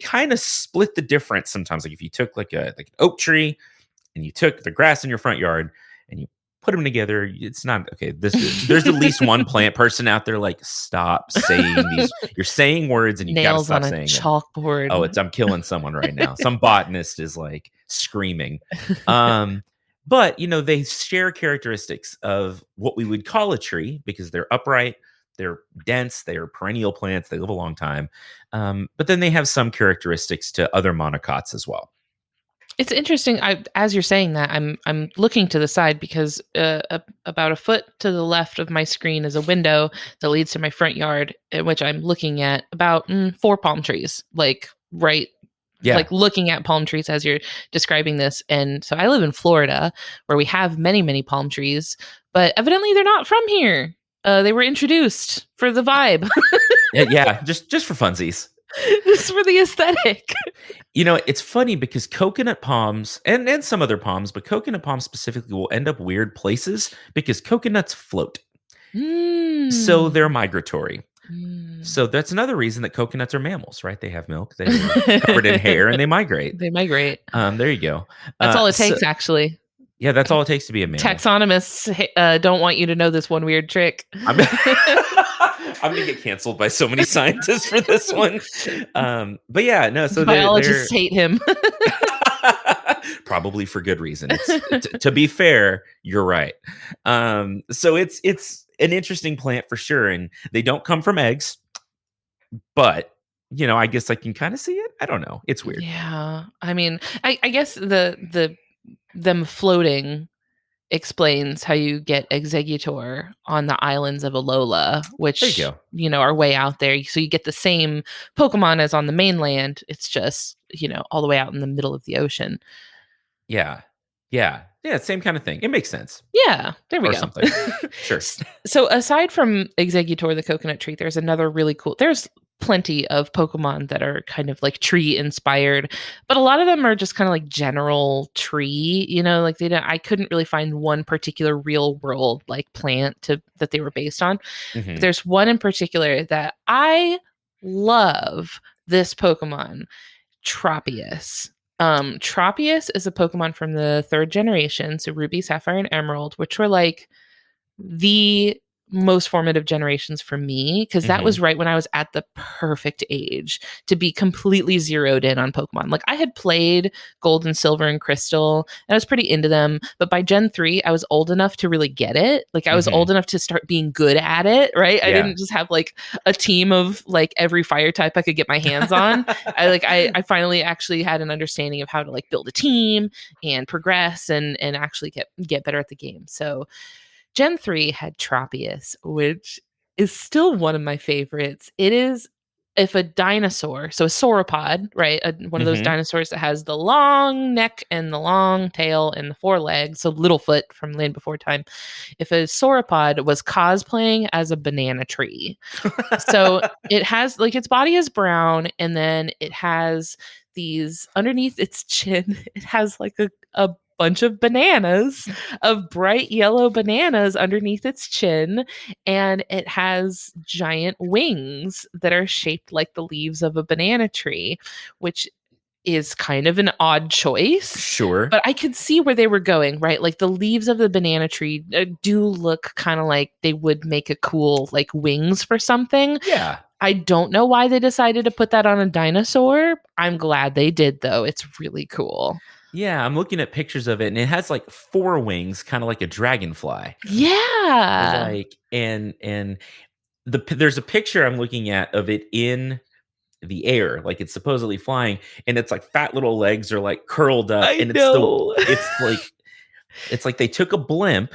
kind of split the difference sometimes. Like if you took like an oak tree and you took the grass in your front yard and you put them together, it's not okay. There's at least one plant person out there like, stop saying these. You're saying words and you gotta Nails stop on a saying them. chalkboard. Oh, I'm killing someone right now. Some botanist is like screaming. But they share characteristics of what we would call a tree because they're upright, they're dense, they are perennial plants, they live a long time. But then they have some characteristics to other monocots as well. It's interesting. As you're saying that, I'm looking to the side because about a foot to the left of my screen is a window that leads to my front yard, in which I'm looking at about 4 palm trees, like right. Yeah. Like looking at palm trees as you're describing this. And so I live in Florida where we have many, many palm trees, but evidently they're not from here. They were introduced for the vibe. yeah, just for funsies. Just for the aesthetic. It's funny because coconut palms and some other palms, but coconut palms specifically will end up weird places because coconuts float. So they're migratory. So that's another reason that coconuts are mammals, right? They have milk, they're covered in hair, and they migrate. They migrate. There you go. That's all it takes, actually. Yeah, that's all it takes to be a mammal. Taxonomists don't want you to know this one weird trick. I'm going to get canceled by so many scientists for this one. But yeah, no. So biologists hate him. Probably for good reason. To be fair, you're right. So it's an interesting plant for sure, and they don't come from eggs. But I guess I can kind of see it. I don't know. It's weird. Yeah, I mean, I guess them floating explains how you get executor on the islands of Alola, which are way out there. So you get the same Pokemon as on the mainland. It's just all the way out in the middle of the ocean. Yeah, same kind of thing. It makes sense. Yeah, there we go. Something. Sure. So aside from Executor, the coconut tree, there's another really cool. There's plenty of Pokemon that are kind of like tree inspired, but a lot of them are just kind of like general tree. Like I couldn't really find one particular real world like plant that they were based on. Mm-hmm. There's one in particular that I love. This Pokemon, Tropius. Tropius is a Pokemon from the 3rd generation, so Ruby, Sapphire, and Emerald, which were like the most formative generations for me, because that was right when I was at the perfect age to be completely zeroed in on Pokemon. Like I had played Gold and Silver and Crystal and I was pretty into them, but by Gen 3 I was old enough to really get it. Like I was old enough to start being good at it, right? I didn't just have like a team of like every fire type I could get my hands on. I finally actually had an understanding of how to like build a team and progress and actually get better at the game. So Gen 3 had Tropius, which is still one of my favorites. It is, if a dinosaur, so a sauropod, right? One of those dinosaurs that has the long neck and the long tail and the 4 legs, so Littlefoot from Land Before Time. If a sauropod was cosplaying as a banana tree. So it has, like, its body is brown, and then it has these, underneath its chin, it has like a bunch of bananas, of bright yellow bananas underneath its chin, and it has giant wings that are shaped like the leaves of a banana tree, which is kind of an odd choice. Sure. But I could see where they were going, right? Like the leaves of the banana tree do look kind of like they would make a cool like wings for something. Yeah. I don't know why they decided to put that on a dinosaur. I'm glad they did, though. It's really cool. Yeah, I'm looking at pictures of it, and it has like 4 wings, kind of like a dragonfly. Yeah. Like, and there's a picture I'm looking at of it in the air, like it's supposedly flying, and it's like fat little legs are like curled up, I and know. it's like they took a blimp,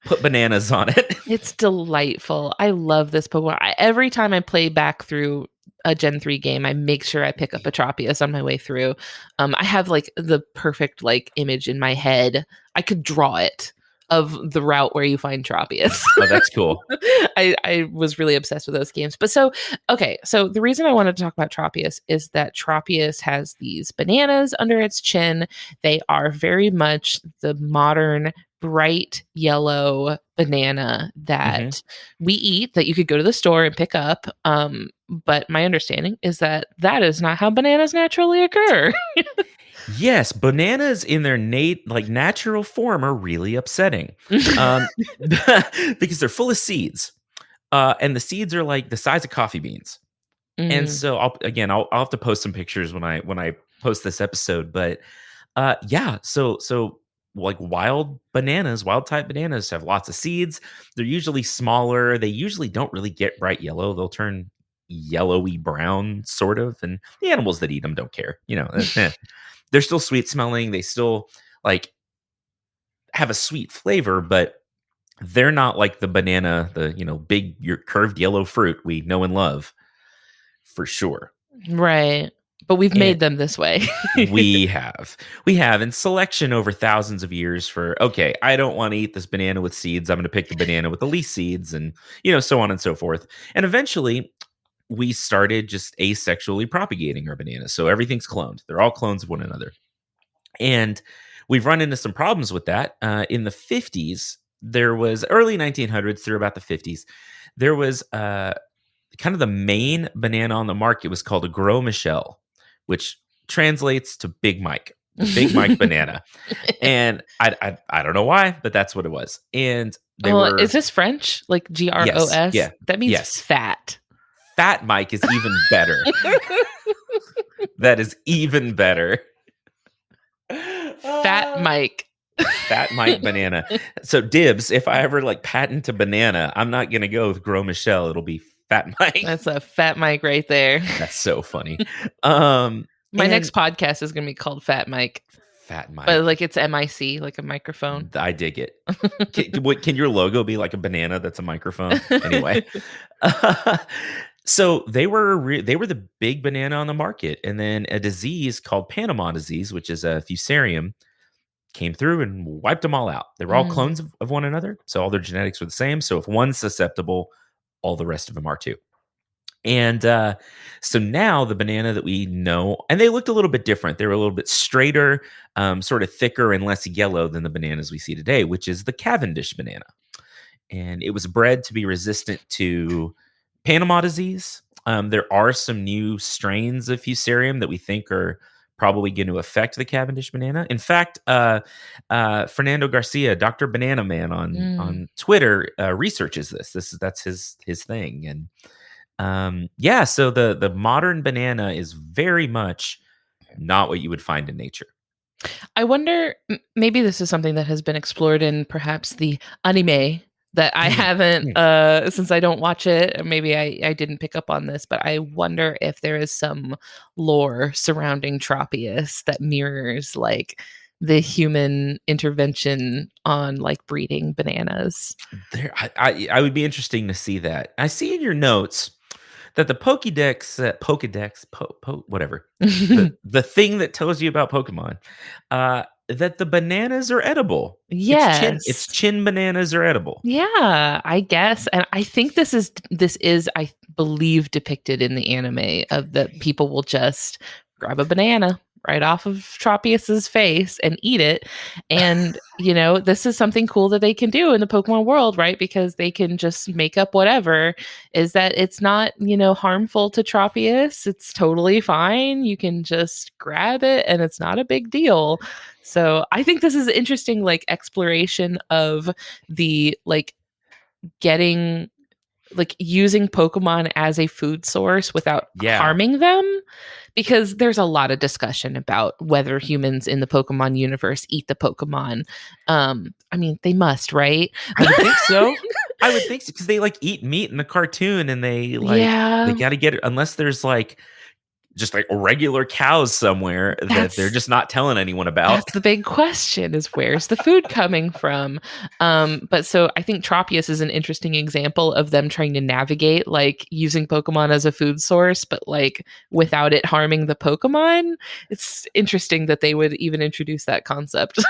put bananas on it. It's delightful. I love this Pokemon. Every time I play back through a Gen 3 game, I make sure I pick up a Tropius on my way through. I have like the perfect like image in my head. I could draw it of the route where you find Tropius. Oh, that's cool. I was really obsessed with those games. But so the reason I wanted to talk about Tropius is that Tropius has these bananas under its chin. They are very much the modern bright yellow banana that we eat, that you could go to the store and pick up. But my understanding is that is not how bananas naturally occur. Yes, bananas in their natural form are really upsetting, because they're full of seeds, and the seeds are like the size of coffee beans. And so I'll have to post some pictures when I post this episode. But yeah, so like wild type bananas have lots of seeds. They're usually smaller. They usually don't really get bright yellow. They'll turn yellowy brown, sort of. And the animals that eat them don't care. They're still sweet smelling. They still like have a sweet flavor, but they're not like the banana, the big your curved yellow fruit we know and love, for sure. Right. But we've made them this way. we have in selection over thousands of years for, okay, I don't want to eat this banana with seeds. I'm going to pick the banana with the least seeds, and so on and so forth. And eventually we started just asexually propagating our bananas. So everything's cloned. They're all clones of one another. And we've run into some problems with that. In the 50s, there was early 1900s through about the 50s, there was kind of the main banana on the market was called a Gros Michel, which translates to Big Mike, the Big Mike banana. And I don't know why, but that's what it was. And is this French? Like GROS? Yeah. That means fat. Fat Mike is even better. That is even better. Fat Mike. Fat Mike banana. So dibs, if I ever like patent a banana, I'm not going to go with Gros Michel. It'll be Fat Mike. That's a Fat Mike right there. That's so funny. My next podcast is going to be called Fat Mike. Fat Mike. But like it's MIC, like a microphone. I dig it. Can your logo be like a banana that's a microphone? Anyway. So they were the big banana on the market. And then a disease called Panama disease, which is a fusarium, came through and wiped them all out. They were all clones of one another. So all their genetics were the same. So if one's susceptible, all the rest of them are too. And so now the banana that we know, and they looked a little bit different. They were a little bit straighter, sort of thicker and less yellow than the bananas we see today, which is the Cavendish banana. And it was bred to be resistant to Panama disease. There are some new strains of fusarium that we think are probably going to affect the Cavendish banana. In fact, Fernando Garcia, Dr. Banana Man on Twitter, researches this. That's his thing. And so the modern banana is very much not what you would find in nature. I wonder, maybe this is something that has been explored in perhaps the anime that I haven't, since I don't watch it. Maybe I didn't pick up on this, but I wonder if there is some lore surrounding Tropius that mirrors like the human intervention on like breeding bananas. I would be interesting to see that. I see in your notes that the Pokédex, whatever, the thing that tells you about Pokemon, that the bananas are edible. Yes. Its chin bananas are edible. Yeah, I guess. And I think this is, I believe, depicted in the anime of that people will just grab a banana right off of Tropius's face and eat it. And, this is something cool that they can do in the Pokemon world, right? Because they can just make up whatever, is that it's not, harmful to Tropius. It's totally fine. You can just grab it and it's not a big deal. So I think this is interesting, like exploration of the, like getting like using Pokemon as a food source without Yeah. harming them, because there's a lot of discussion about whether humans in the Pokemon universe eat the Pokemon. I mean, they must, right? I would think so. I would think so, because they like eat meat in the cartoon, and they Yeah. got to get it, unless there's like just like regular cows somewhere that they're just not telling anyone about. That's the big question, is where's the food coming from? But so I think Tropius is an interesting example of them trying to navigate like using Pokemon as a food source, but like without it harming the Pokemon. It's interesting that they would even introduce that concept.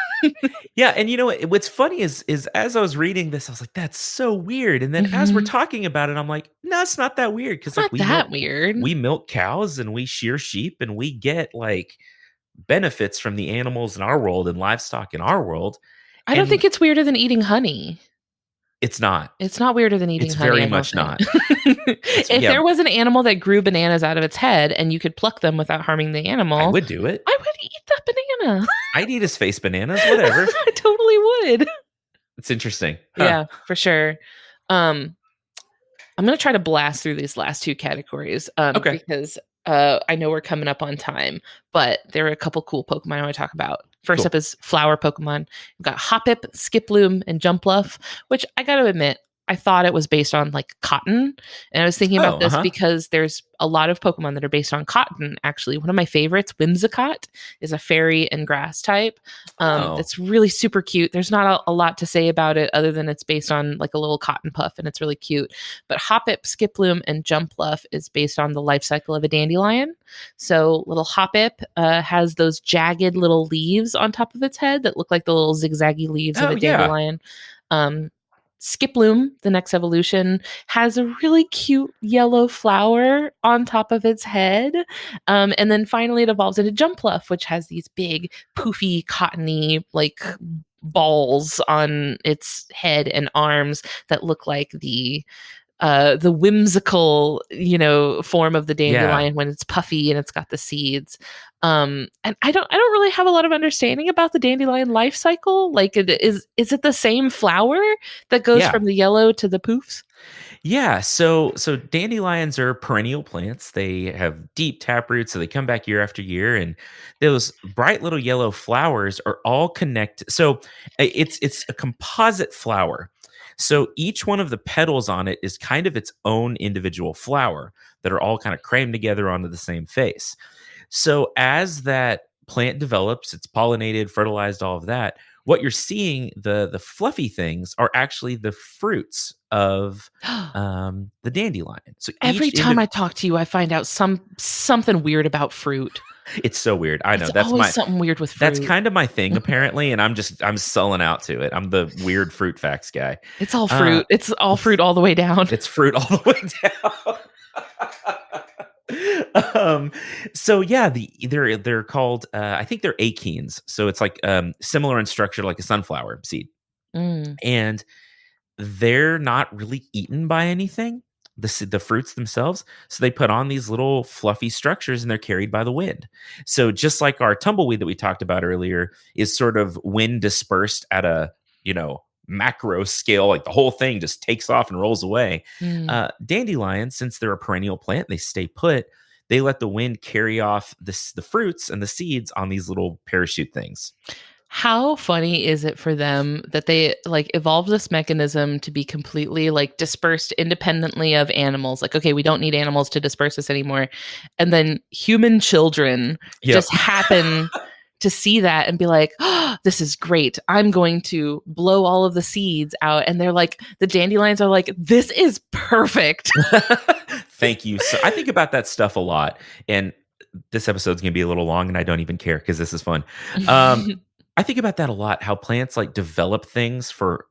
Yeah, and you know what's funny is as I was reading this, I was like, that's so weird. And then as we're talking about it, I'm like, no, it's not that weird, because like Weird. we milk cows and we shear sheep, and we get like benefits from the animals in our world and livestock in our world. I don't And think it's weirder than eating honey. it's not. It's not weirder than eating It's honey. very I don't much think. not. If there was an animal that grew bananas out of its head and you could pluck them without harming the animal, I would do it. I would eat that banana. I'd eat his face bananas, whatever. I totally would. It's interesting. Huh. Yeah, for sure. I'm going to try to blast through these last two categories Okay. because I know we're coming up on time, but there are a couple cool Pokemon I want to talk about. First Cool. up is flower Pokemon. We've got Hoppip, Skiploom, and Jumpluff, which I got to admit, I thought it was based on like cotton. And I was thinking about this because there's a lot of Pokemon that are based on cotton. Actually, one of my favorites, Whimsicott, is a fairy and grass type. It's really super cute. There's not a lot to say about it other than it's based on like a little cotton puff, and it's really cute. But Hoppip, Skiploom, and Jumpluff is based on the life cycle of a dandelion. So little Hoppip has those jagged little leaves on top of its head that look like the little zigzaggy leaves of a dandelion. Skiploom, the next evolution, has a really cute yellow flower on top of its head. And then finally it evolves into Jumpluff, which has these big, poofy, cottony, like balls on its head and arms that look like the whimsical, form of the dandelion when it's puffy and it's got the seeds. And I don't really have a lot of understanding about the dandelion life cycle. Like, is it the same flower that goes from the yellow to the poofs? Yeah, so dandelions are perennial plants. They have deep taproots, so they come back year after year, and those bright little yellow flowers are all connected. So it's a composite flower. So each one of the petals on it is kind of its own individual flower that are all kind of crammed together onto the same face. So as that plant develops, it's pollinated, fertilized, all of that. What you're seeing, the fluffy things, are actually the fruits of the dandelion. So every time I talk to you, I find out something weird about fruit. It's so weird. I know. It's That's always something weird with fruit. That's kind of my thing, apparently, and I'm sulling out to it. I'm the weird fruit facts guy. It's all fruit. It's all fruit all the way down. It's fruit all the way down. So yeah, they're called I think they're achenes. So it's like similar in structure like a sunflower seed. And they're not really eaten by anything, the fruits themselves. So they put on these little fluffy structures, and they're carried by the wind. So just like our tumbleweed that we talked about earlier is sort of wind dispersed at a macro scale, like the whole thing just takes off and rolls away. Dandelions, since they're a perennial plant, they stay put. They let the wind carry off the fruits and the seeds on these little parachute things. How funny is it for them that they like evolved this mechanism to be completely like dispersed independently of animals? Like, okay, we don't need animals to disperse this anymore. And then human children just happen to see that and be like, oh, this is great. I'm going to blow all of the seeds out. And they're like, the dandelions are like, this is perfect. Thank you. So I think about that stuff a lot. And this episode's going to be a little long, and I don't even care because this is fun. I think about that a lot, how plants like develop things for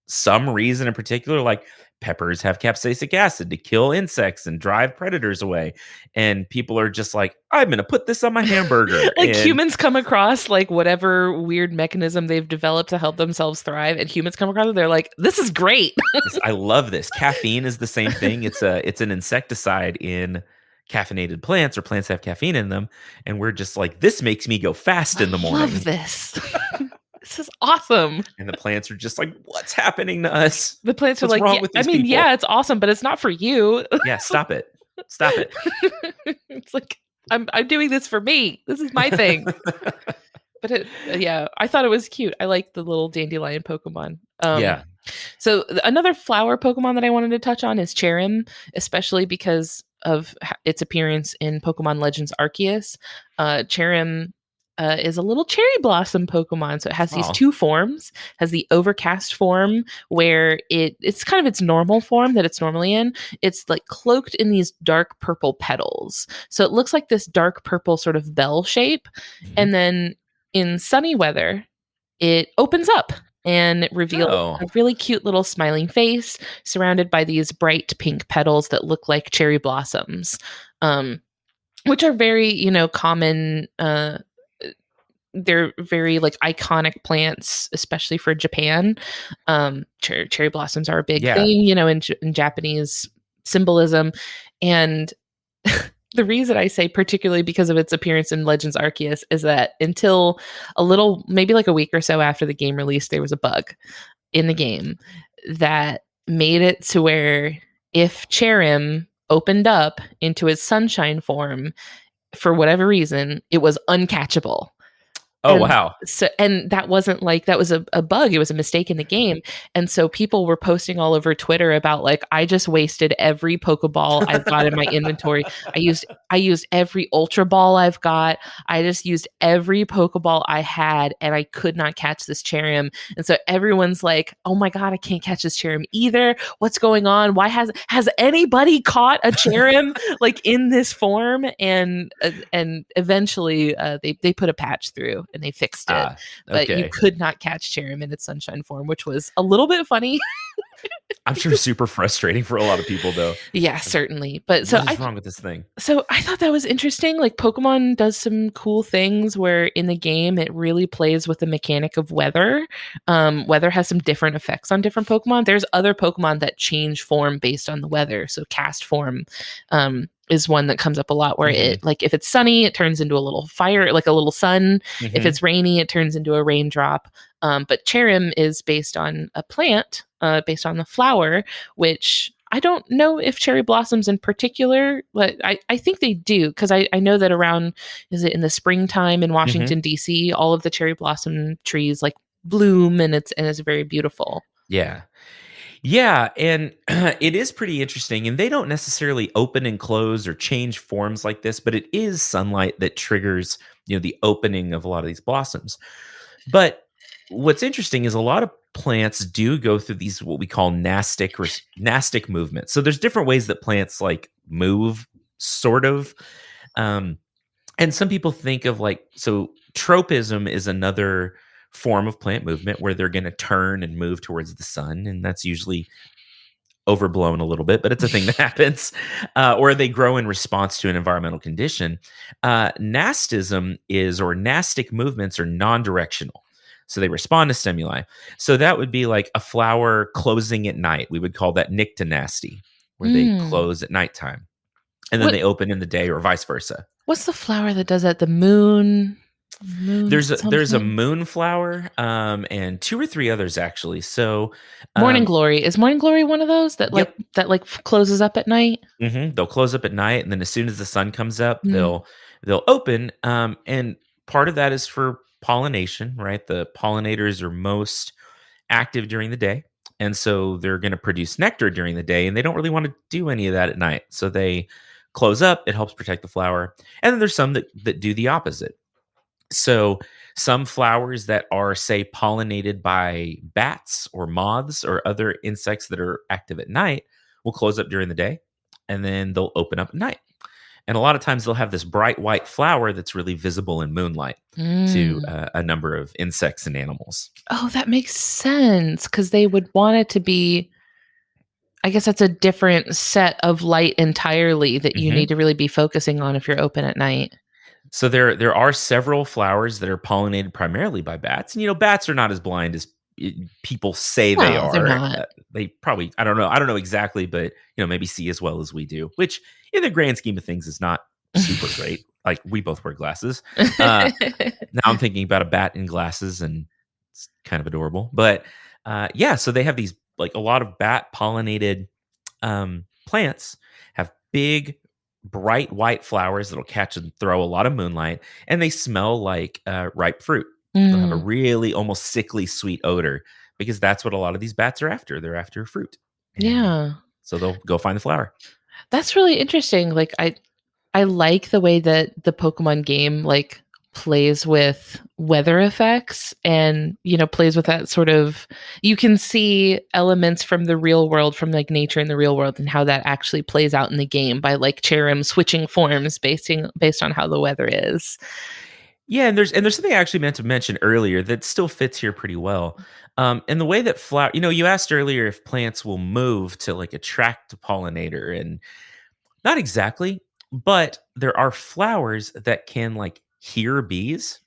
some reason in particular, like peppers have capsaicic acid to kill insects and drive predators away. And people are just like, I'm going to put this on my hamburger. Like humans come across like whatever weird mechanism they've developed to help themselves thrive. And humans come across it, they're like, this is great. I love this. Caffeine is the same thing. It's an insecticide in caffeinated plants, or plants have caffeine in them, and we're just like, this makes me go fast in the morning. Love this. this is awesome. And the plants are just like, what's happening to us? The plants are What's like, wrong yeah, with I these mean, people? yeah, it's awesome, but it's not for you. Yeah, stop it. Stop it. It's like, I'm doing this for me. This is my thing. But I thought it was cute. I like the little dandelion Pokemon. Yeah. So another flower Pokemon that I wanted to touch on is Cherrim, especially because of its appearance in Pokemon Legends Arceus. Cherrim is a little cherry blossom Pokemon. So it has these Aw. two forms. Has the overcast form where it's kind of its normal form that it's normally in. It's like cloaked in these dark purple petals. So it looks like this dark purple sort of bell shape. Mhm. And then in sunny weather, it opens up and it reveals a really cute little smiling face surrounded by these bright pink petals that look like cherry blossoms, which are very, common. They're very like iconic plants, especially for Japan. Cherry blossoms are a big thing, in Japanese symbolism. And the reason I say particularly because of its appearance in Legends Arceus is that until maybe like a week or so after the game released, there was a bug in the game that made it to where if Cherrim opened up into its sunshine form, for whatever reason, it was uncatchable. Oh, wow. So, and that wasn't like, that was a bug. It was a mistake in the game. And so people were posting all over Twitter about like, I just wasted every Pokeball I've got in my inventory. I used every Ultra Ball I've got. I just used every Pokeball I had and I could not catch this Cherrim. And so everyone's like, oh my God, I can't catch this Cherrim either. What's going on? Why has anybody caught a Cherrim like in this form? And eventually they put a patch through and they fixed it. But you could not catch Cherrim in its sunshine form, which was a little bit funny. I'm sure super frustrating for a lot of people, though. Yeah, certainly. But What is wrong with this thing? So I thought that was interesting. Like Pokemon does some cool things where in the game it really plays with the mechanic of weather. Weather has some different effects on different Pokemon. There's other Pokemon that change form based on the weather. So cast form is one that comes up a lot where it, like if it's sunny, it turns into a little fire, like a little sun. If it's rainy, it turns into a raindrop. But Cherrim is based on a plant, based on the flower, which I don't know if cherry blossoms in particular, but I think they do, because I know that around, is it in the springtime in Washington, D.C., all of the cherry blossom trees like bloom and it's very beautiful. Yeah. Yeah, and it is pretty interesting, and they don't necessarily open and close or change forms like this, but it is sunlight that triggers, the opening of a lot of these blossoms. But what's interesting is a lot of plants do go through these what we call nastic movements. So there's different ways that plants like move, sort of. And some people think of tropism is another form of plant movement where they're going to turn and move towards the sun, and that's usually overblown a little bit, but it's a thing that happens, or they grow in response to an environmental condition. Nastic movements are non-directional, so they respond to stimuli. So that would be like a flower closing at night. We would call that nyctinasty, where they close at nighttime, and then they open in the day, or vice versa. What's the flower that does that? The moon. There's a moonflower, and 2 or 3 others actually. So Morning Glory, is Morning Glory one of those that closes up at night? They'll close up at night, and then as soon as the sun comes up, they'll open. And part of that is for pollination, right? The pollinators are most active during the day, and so they're going to produce nectar during the day, and they don't really want to do any of that at night. So they close up. It helps protect the flower. And then there's some that do the opposite. So some flowers that are, say, pollinated by bats or moths or other insects that are active at night will close up during the day, and then they'll open up at night. And a lot of times they'll have this bright white flower that's really visible in moonlight to a number of insects and animals. Oh, that makes sense, because they would want it to be, I guess that's a different set of light entirely that you need to really be focusing on if you're open at night. So there are several flowers that are pollinated primarily by bats. And, bats are not as blind as people say they are. They're not. They probably, I don't know exactly, but, maybe see as well as we do, which in the grand scheme of things is not super great. Like, we both wear glasses. Now I'm thinking about a bat in glasses, and It's kind of adorable. But yeah, so they have these like a lot of bat pollinated plants have big, bright white flowers that'll catch and throw a lot of moonlight, and they smell like ripe fruit. They'll have a Mm, really almost sickly sweet odor because that's what a lot of these bats are after. They're after fruit. And yeah. so they'll go find the flower. That's really interesting. Like I like the way that the Pokemon game like plays with weather effects and plays with that sort of, you can see elements from the real world, from like nature in the real world, and how that actually plays out in the game by like Cherim switching forms based on how the weather is. Yeah, and there's something I actually meant to mention earlier that still fits here pretty well. And the way that flower, you asked earlier if plants will move to like attract a pollinator, and not exactly, but there are flowers that can like hear bees.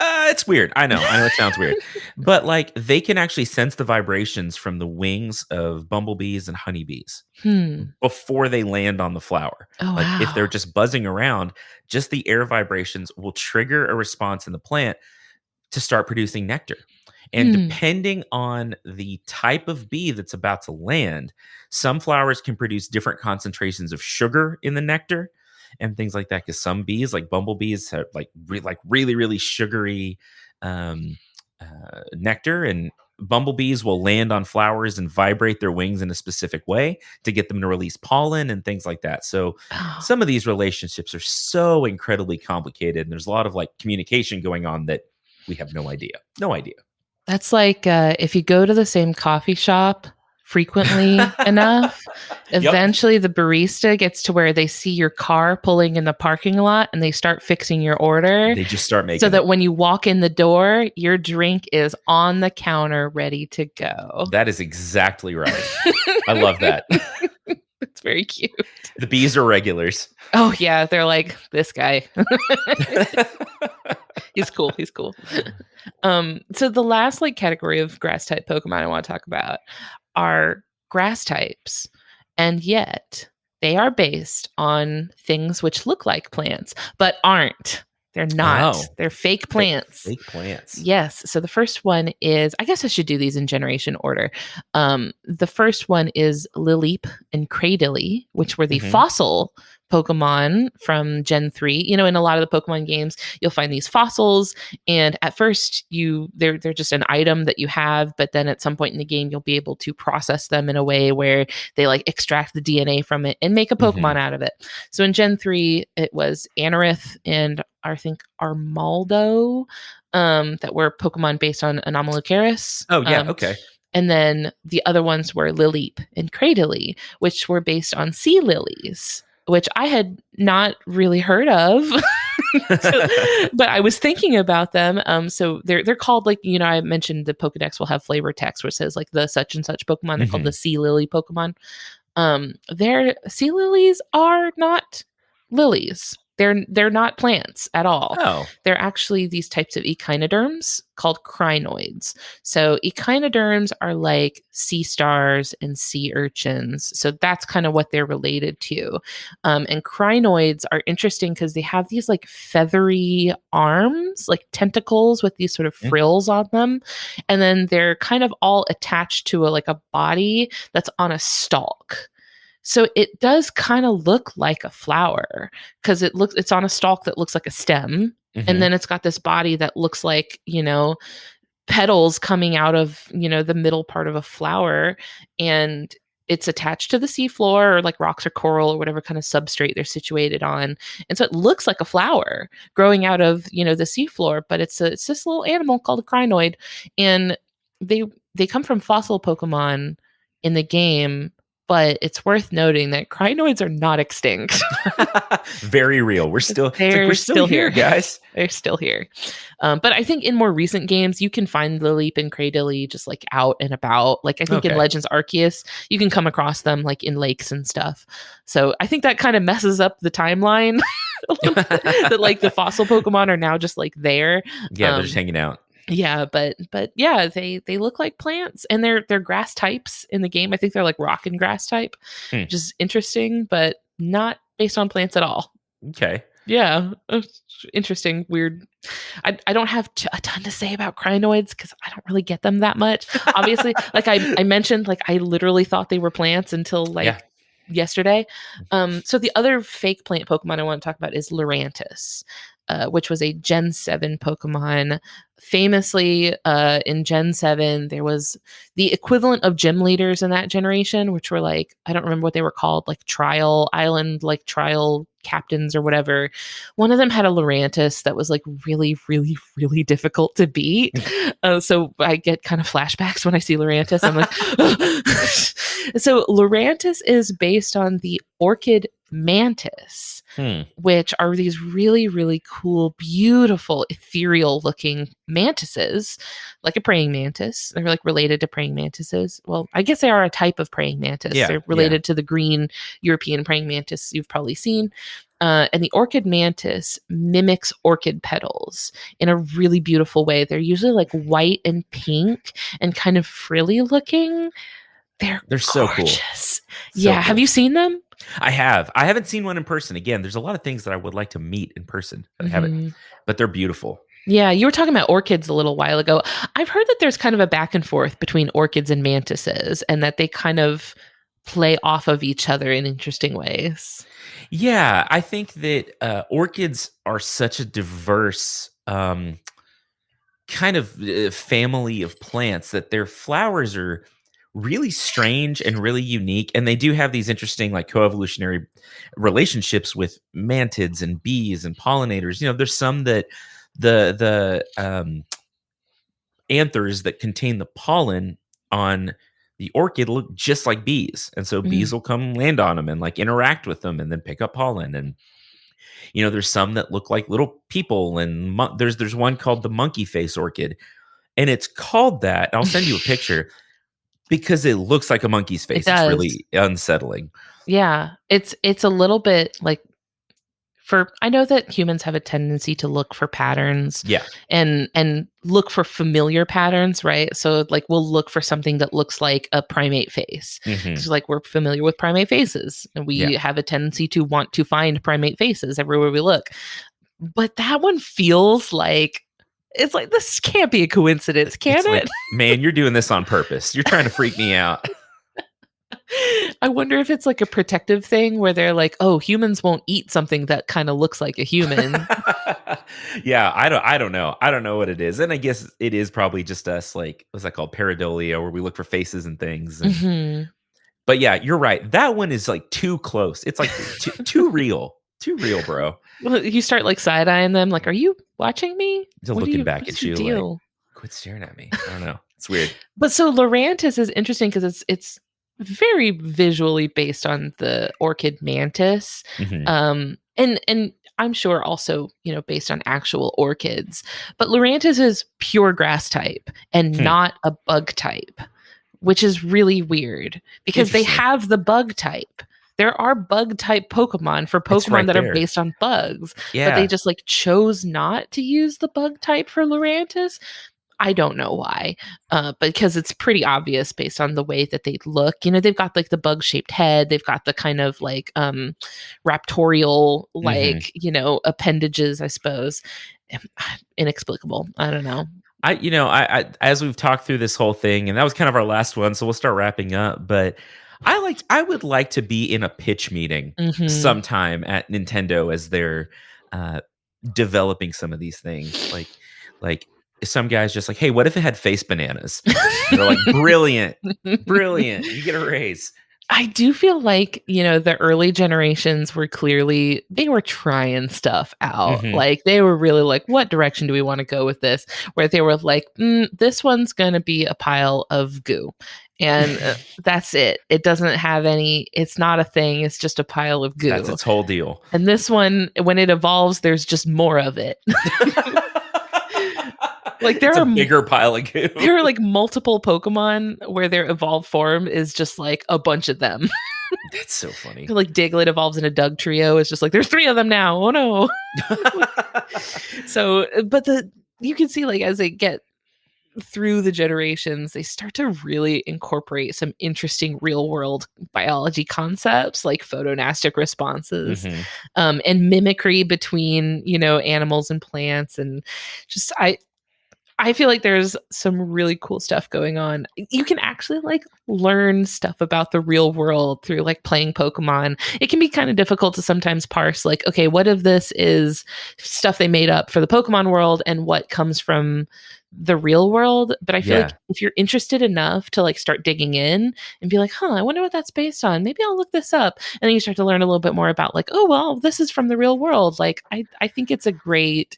It's weird. I know it sounds weird, but like they can actually sense the vibrations from the wings of bumblebees and honeybees Hmm. before they land on the flower. Oh Like if they're wow. just buzzing around, just the air vibrations will trigger a response in the plant to start producing nectar. And Hmm. depending on the type of bee that's about to land, some flowers can produce different concentrations of sugar in the nectar and things like that. Because some bees, like bumblebees, have like really really sugary um, nectar, and bumblebees will land on flowers and vibrate their wings in a specific way to get them to release pollen and things like that. So Oh, some of these relationships are so incredibly complicated, and there's a lot of like communication going on that we have no idea. No idea. that's like if you go to the same coffee shop frequently enough, Yep. eventually the barista gets to where they see your car pulling in the parking lot and they start fixing your order They just start so making that it. when you walk in the door, your drink is on the counter ready to go. That is exactly right. I love that. It's very cute. The bees are regulars. Oh yeah, they're like this guy. He's cool. He's cool. So the last like category of grass type Pokemon I want to talk about are grass types, and yet they are based on things which look like plants but aren't. They're not. Oh. They're fake plants. Fake plants. Yes. So the first one is, I guess I should do these in generation order. The first one is Lileep and Cradily, which were the Mhm. fossil Pokemon from Gen 3. In a lot of the Pokemon games, you'll find these fossils, and at first they're just an item that you have, but then at some point in the game you'll be able to process them in a way where they like extract the DNA from it and make a Pokemon out of it. So in Gen 3, it was Anorith and I think Armaldo, that were Pokemon based on Anomalocaris. Oh yeah, okay. And then the other ones were Lileep and Cradily, which were based on sea lilies, which I had not really heard of. But I was thinking about them. So they're called, like, I mentioned the Pokedex will have flavor text where it says like the such and such Pokemon. They're called the sea lily Pokemon. Their sea lilies are not lilies. They're not plants at all. Oh. They're actually these types of echinoderms called crinoids. So echinoderms are like sea stars and sea urchins. So that's kind of what they're related to. And crinoids are interesting because they have these like feathery arms, like tentacles with these sort of frills on them. And then they're kind of all attached to a body that's on a stalk. So it does kind of look like a flower because it's on a stalk that looks like a stem. And then it's got this body that looks like, petals coming out of, the middle part of a flower. And it's attached to the seafloor or like rocks or coral or whatever kind of substrate they're situated on. And so it looks like a flower growing out of, the seafloor, but it's this little animal called a crinoid. And they come from fossil Pokemon in the game. But it's worth noting that crinoids are not extinct. Very real. We're still here, guys. They're still here. But I think in more recent games, you can find Lileep and Cradily just like out and about. Like I think in Legends Arceus, you can come across them like in lakes and stuff. So I think that kind of messes up the timeline. That like the fossil Pokemon are now just like there. Yeah, they're just hanging out. Yeah, but yeah, they look like plants, and they're grass types in the game. I think they're like rock and grass type, which is interesting, but not based on plants at all. Okay. Yeah. Interesting, weird. I don't have a ton to say about crinoids because I don't really get them that much. Obviously, like I mentioned, like I literally thought they were plants until like Yeah. yesterday. So the other fake plant Pokemon I want to talk about is Lurantis, which was a Gen 7 Pokemon. Famously, in Gen 7, there was the equivalent of gym leaders in that generation, which were like, I don't remember what they were called, like trial island, like trial captains or whatever. One of them had a Lurantis that was like really, really, really difficult to beat. So I get kind of flashbacks when I see Lurantis. I'm like, so Lurantis is based on the orchid mantis, which are these really, really cool, beautiful, ethereal looking mantises, like a praying mantis. They're like related to praying mantises. Well, I guess they are a type of praying mantis. Yeah, They're related to the green European praying mantis you've probably seen. And the orchid mantis mimics orchid petals in a really beautiful way. They're usually like white and pink and kind of frilly looking. They're so cool. gorgeous. So Yeah. Have cool. you seen them? I have. I haven't seen one in person. Again, there's a lot of things that I would like to meet in person, but I haven't. But they're beautiful. Yeah, you were talking about orchids a little while ago. I've heard that there's kind of a back and forth between orchids and mantises, and that they kind of play off of each other in interesting ways. Yeah, I think that orchids are such a diverse kind of family of plants that their flowers are really strange and really unique, and they do have these interesting like coevolutionary relationships with mantids and bees and pollinators. There's some that the anthers that contain the pollen on the orchid look just like bees, and so bees will come land on them and like interact with them and then pick up pollen. And there's some that look like little people, and there's one called the monkey face orchid, and it's called that. I'll send you a picture because it looks like a monkey's face. It's really unsettling. Yeah, it's a little bit like, I know that humans have a tendency to look for patterns, Yeah, and look for familiar patterns, right? So like we'll look for something that looks like a primate face. It's like we're familiar with primate faces, and we have a tendency to want to find primate faces everywhere we look. But that one feels like, it's like, this can't be a coincidence, can it? Like, man, you're doing this on purpose. You're trying to freak me out. I wonder if it's like a protective thing where they're like, oh, humans won't eat something that kind of looks like a human. Yeah, I don't know. I don't know what it is. And I guess it is probably just us, like, what's that called? Pareidolia, where we look for faces and things. But yeah, you're right. That one is like too close. It's like too real. Too real, bro. Well, you start like side-eyeing them, like, are you watching me? They're looking back at you deal? like, quit staring at me. I don't know. It's weird. But so Lurantis is interesting because it's very visually based on the orchid mantis, and I'm sure also based on actual orchids. But Lurantis is pure grass type and not a bug type, which is really weird because they have the bug type. There are bug type Pokemon for Pokemon that are based on bugs, but they just like chose not to use the bug type for Lurantis. I don't know why, because it's pretty obvious based on the way that they look. They've got like the bug-shaped head. They've got the kind of like raptorial, like, appendages, I suppose. Inexplicable. I don't know. I as we've talked through this whole thing, and that was kind of our last one, so we'll start wrapping up. But I would like to be in a pitch meeting sometime at Nintendo as they're developing some of these things, like. Some guys just like, hey, what if it had face bananas? And they're like, brilliant, you get a raise. I do feel like, the early generations were they were trying stuff out. Like they were really like, what direction do we want to go with this? Where they were like, this one's going to be a pile of goo. And that's it. It doesn't have it's not a thing. It's just a pile of goo. That's its whole deal. And this one, when it evolves, there's just more of it. Like there are a bigger pile of goo. There are like multiple Pokemon where their evolved form is just like a bunch of them. That's so funny. Like Diglett evolves in a Doug trio. It's just like there's 3 of them now. Oh no. So, but you can see like as they get through the generations, they start to really incorporate some interesting real world biology concepts like photognostic responses, and mimicry between, animals and plants. And just, I feel like there's some really cool stuff going on. You can actually like learn stuff about the real world through like playing Pokemon. It can be kind of difficult to sometimes parse like, okay, what of this is stuff they made up for the Pokemon world and what comes from the real world. But I feel like if you're interested enough to like start digging in and be like, I wonder what that's based on. Maybe I'll look this up. And then you start to learn a little bit more about like, oh, well, this is from the real world. Like, I think it's a great,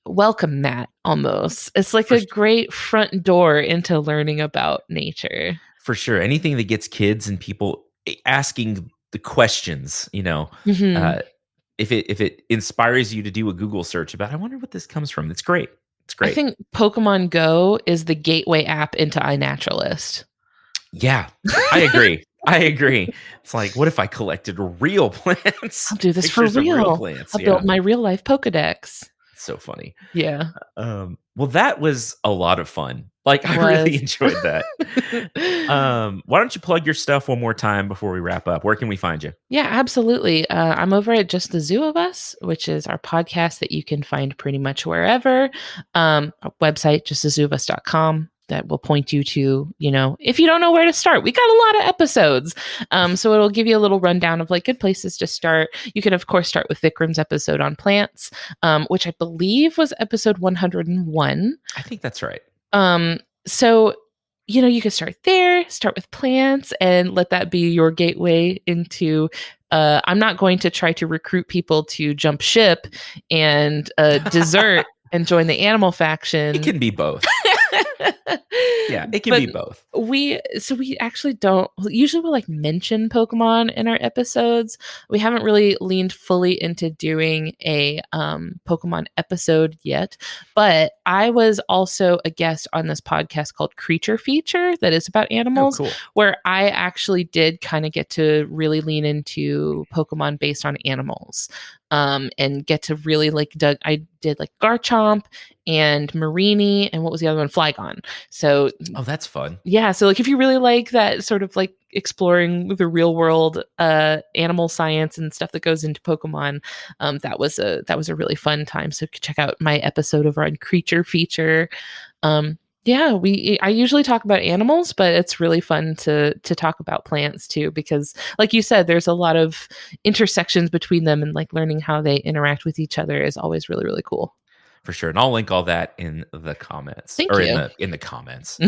welcome mat almost. It's like a great front door into learning about nature. For sure. Anything that gets kids and people asking the questions, if it inspires you to do a Google search about, I wonder what this comes from. It's great. It's great. I think Pokemon Go is the gateway app into iNaturalist. Yeah, I agree. I agree. It's like, what if I collected real plants? I'll do this for real. Plants. I'll build my real life Pokedex. So funny. Yeah. Well, that was a lot of fun. Like, I really enjoyed that. Why don't you plug your stuff one more time before we wrap up? Where can we find you? Yeah, absolutely. I'm over at Just the Zoo of Us, which is our podcast that you can find pretty much wherever. Our website, justthezooofus.com. That will point you to, if you don't know where to start, we got a lot of episodes. So it'll give you a little rundown of like good places to start. You can, of course, start with Vikram's episode on plants, which I believe was episode 101. I think that's right. So, you can start there, start with plants and let that be your gateway into, I'm not going to try to recruit people to jump ship and desert and join the animal faction. It can be both. Yeah, it can be both. We actually don't usually we'll like mention Pokemon in our episodes. We haven't really leaned fully into doing a Pokemon episode yet, but I was also a guest on this podcast called Creature Feature that is about animals, where I actually did kind of get to really lean into Pokemon based on animals. And get to really like I did like Garchomp and Marini and what was the other one? Flygon. So that's fun. Yeah. So like if you really like that sort of like exploring the real world animal science and stuff that goes into Pokemon, that was a really fun time. So check out my episode over on Creature Feature. Yeah, I usually talk about animals, but it's really fun to talk about plants too, because like you said, there's a lot of intersections between them, and like learning how they interact with each other is always really, really cool. For sure. And I'll link all that in the comments. Thank you. In the comments.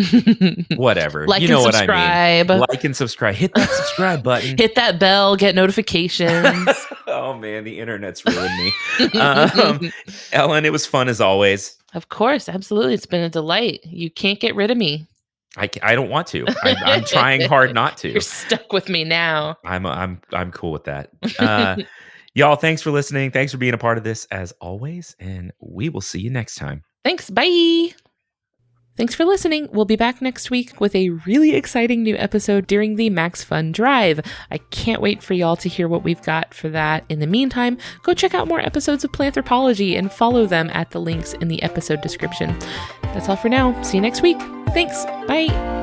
Whatever. Like, you know what I mean. Like and subscribe. Hit that subscribe button. Hit that bell, get notifications. Oh man, the internet's ruined me. Ellen, it was fun as always. Of course, absolutely. It's been a delight. You can't get rid of me. I don't want to. I'm trying hard not to. You're stuck with me now. I'm cool with that. Y'all, thanks for listening. Thanks for being a part of this as always, and we will see you next time. Thanks. Bye. Thanks for listening. We'll be back next week with a really exciting new episode during the Max Fun Drive. I can't wait for y'all to hear what we've got for that. In the meantime, go check out more episodes of Planthropology and follow them at the links in the episode description. That's all for now. See you next week. Thanks. Bye.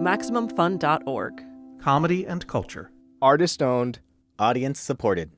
MaximumFun.org. Comedy and culture. Artist owned. Audience supported.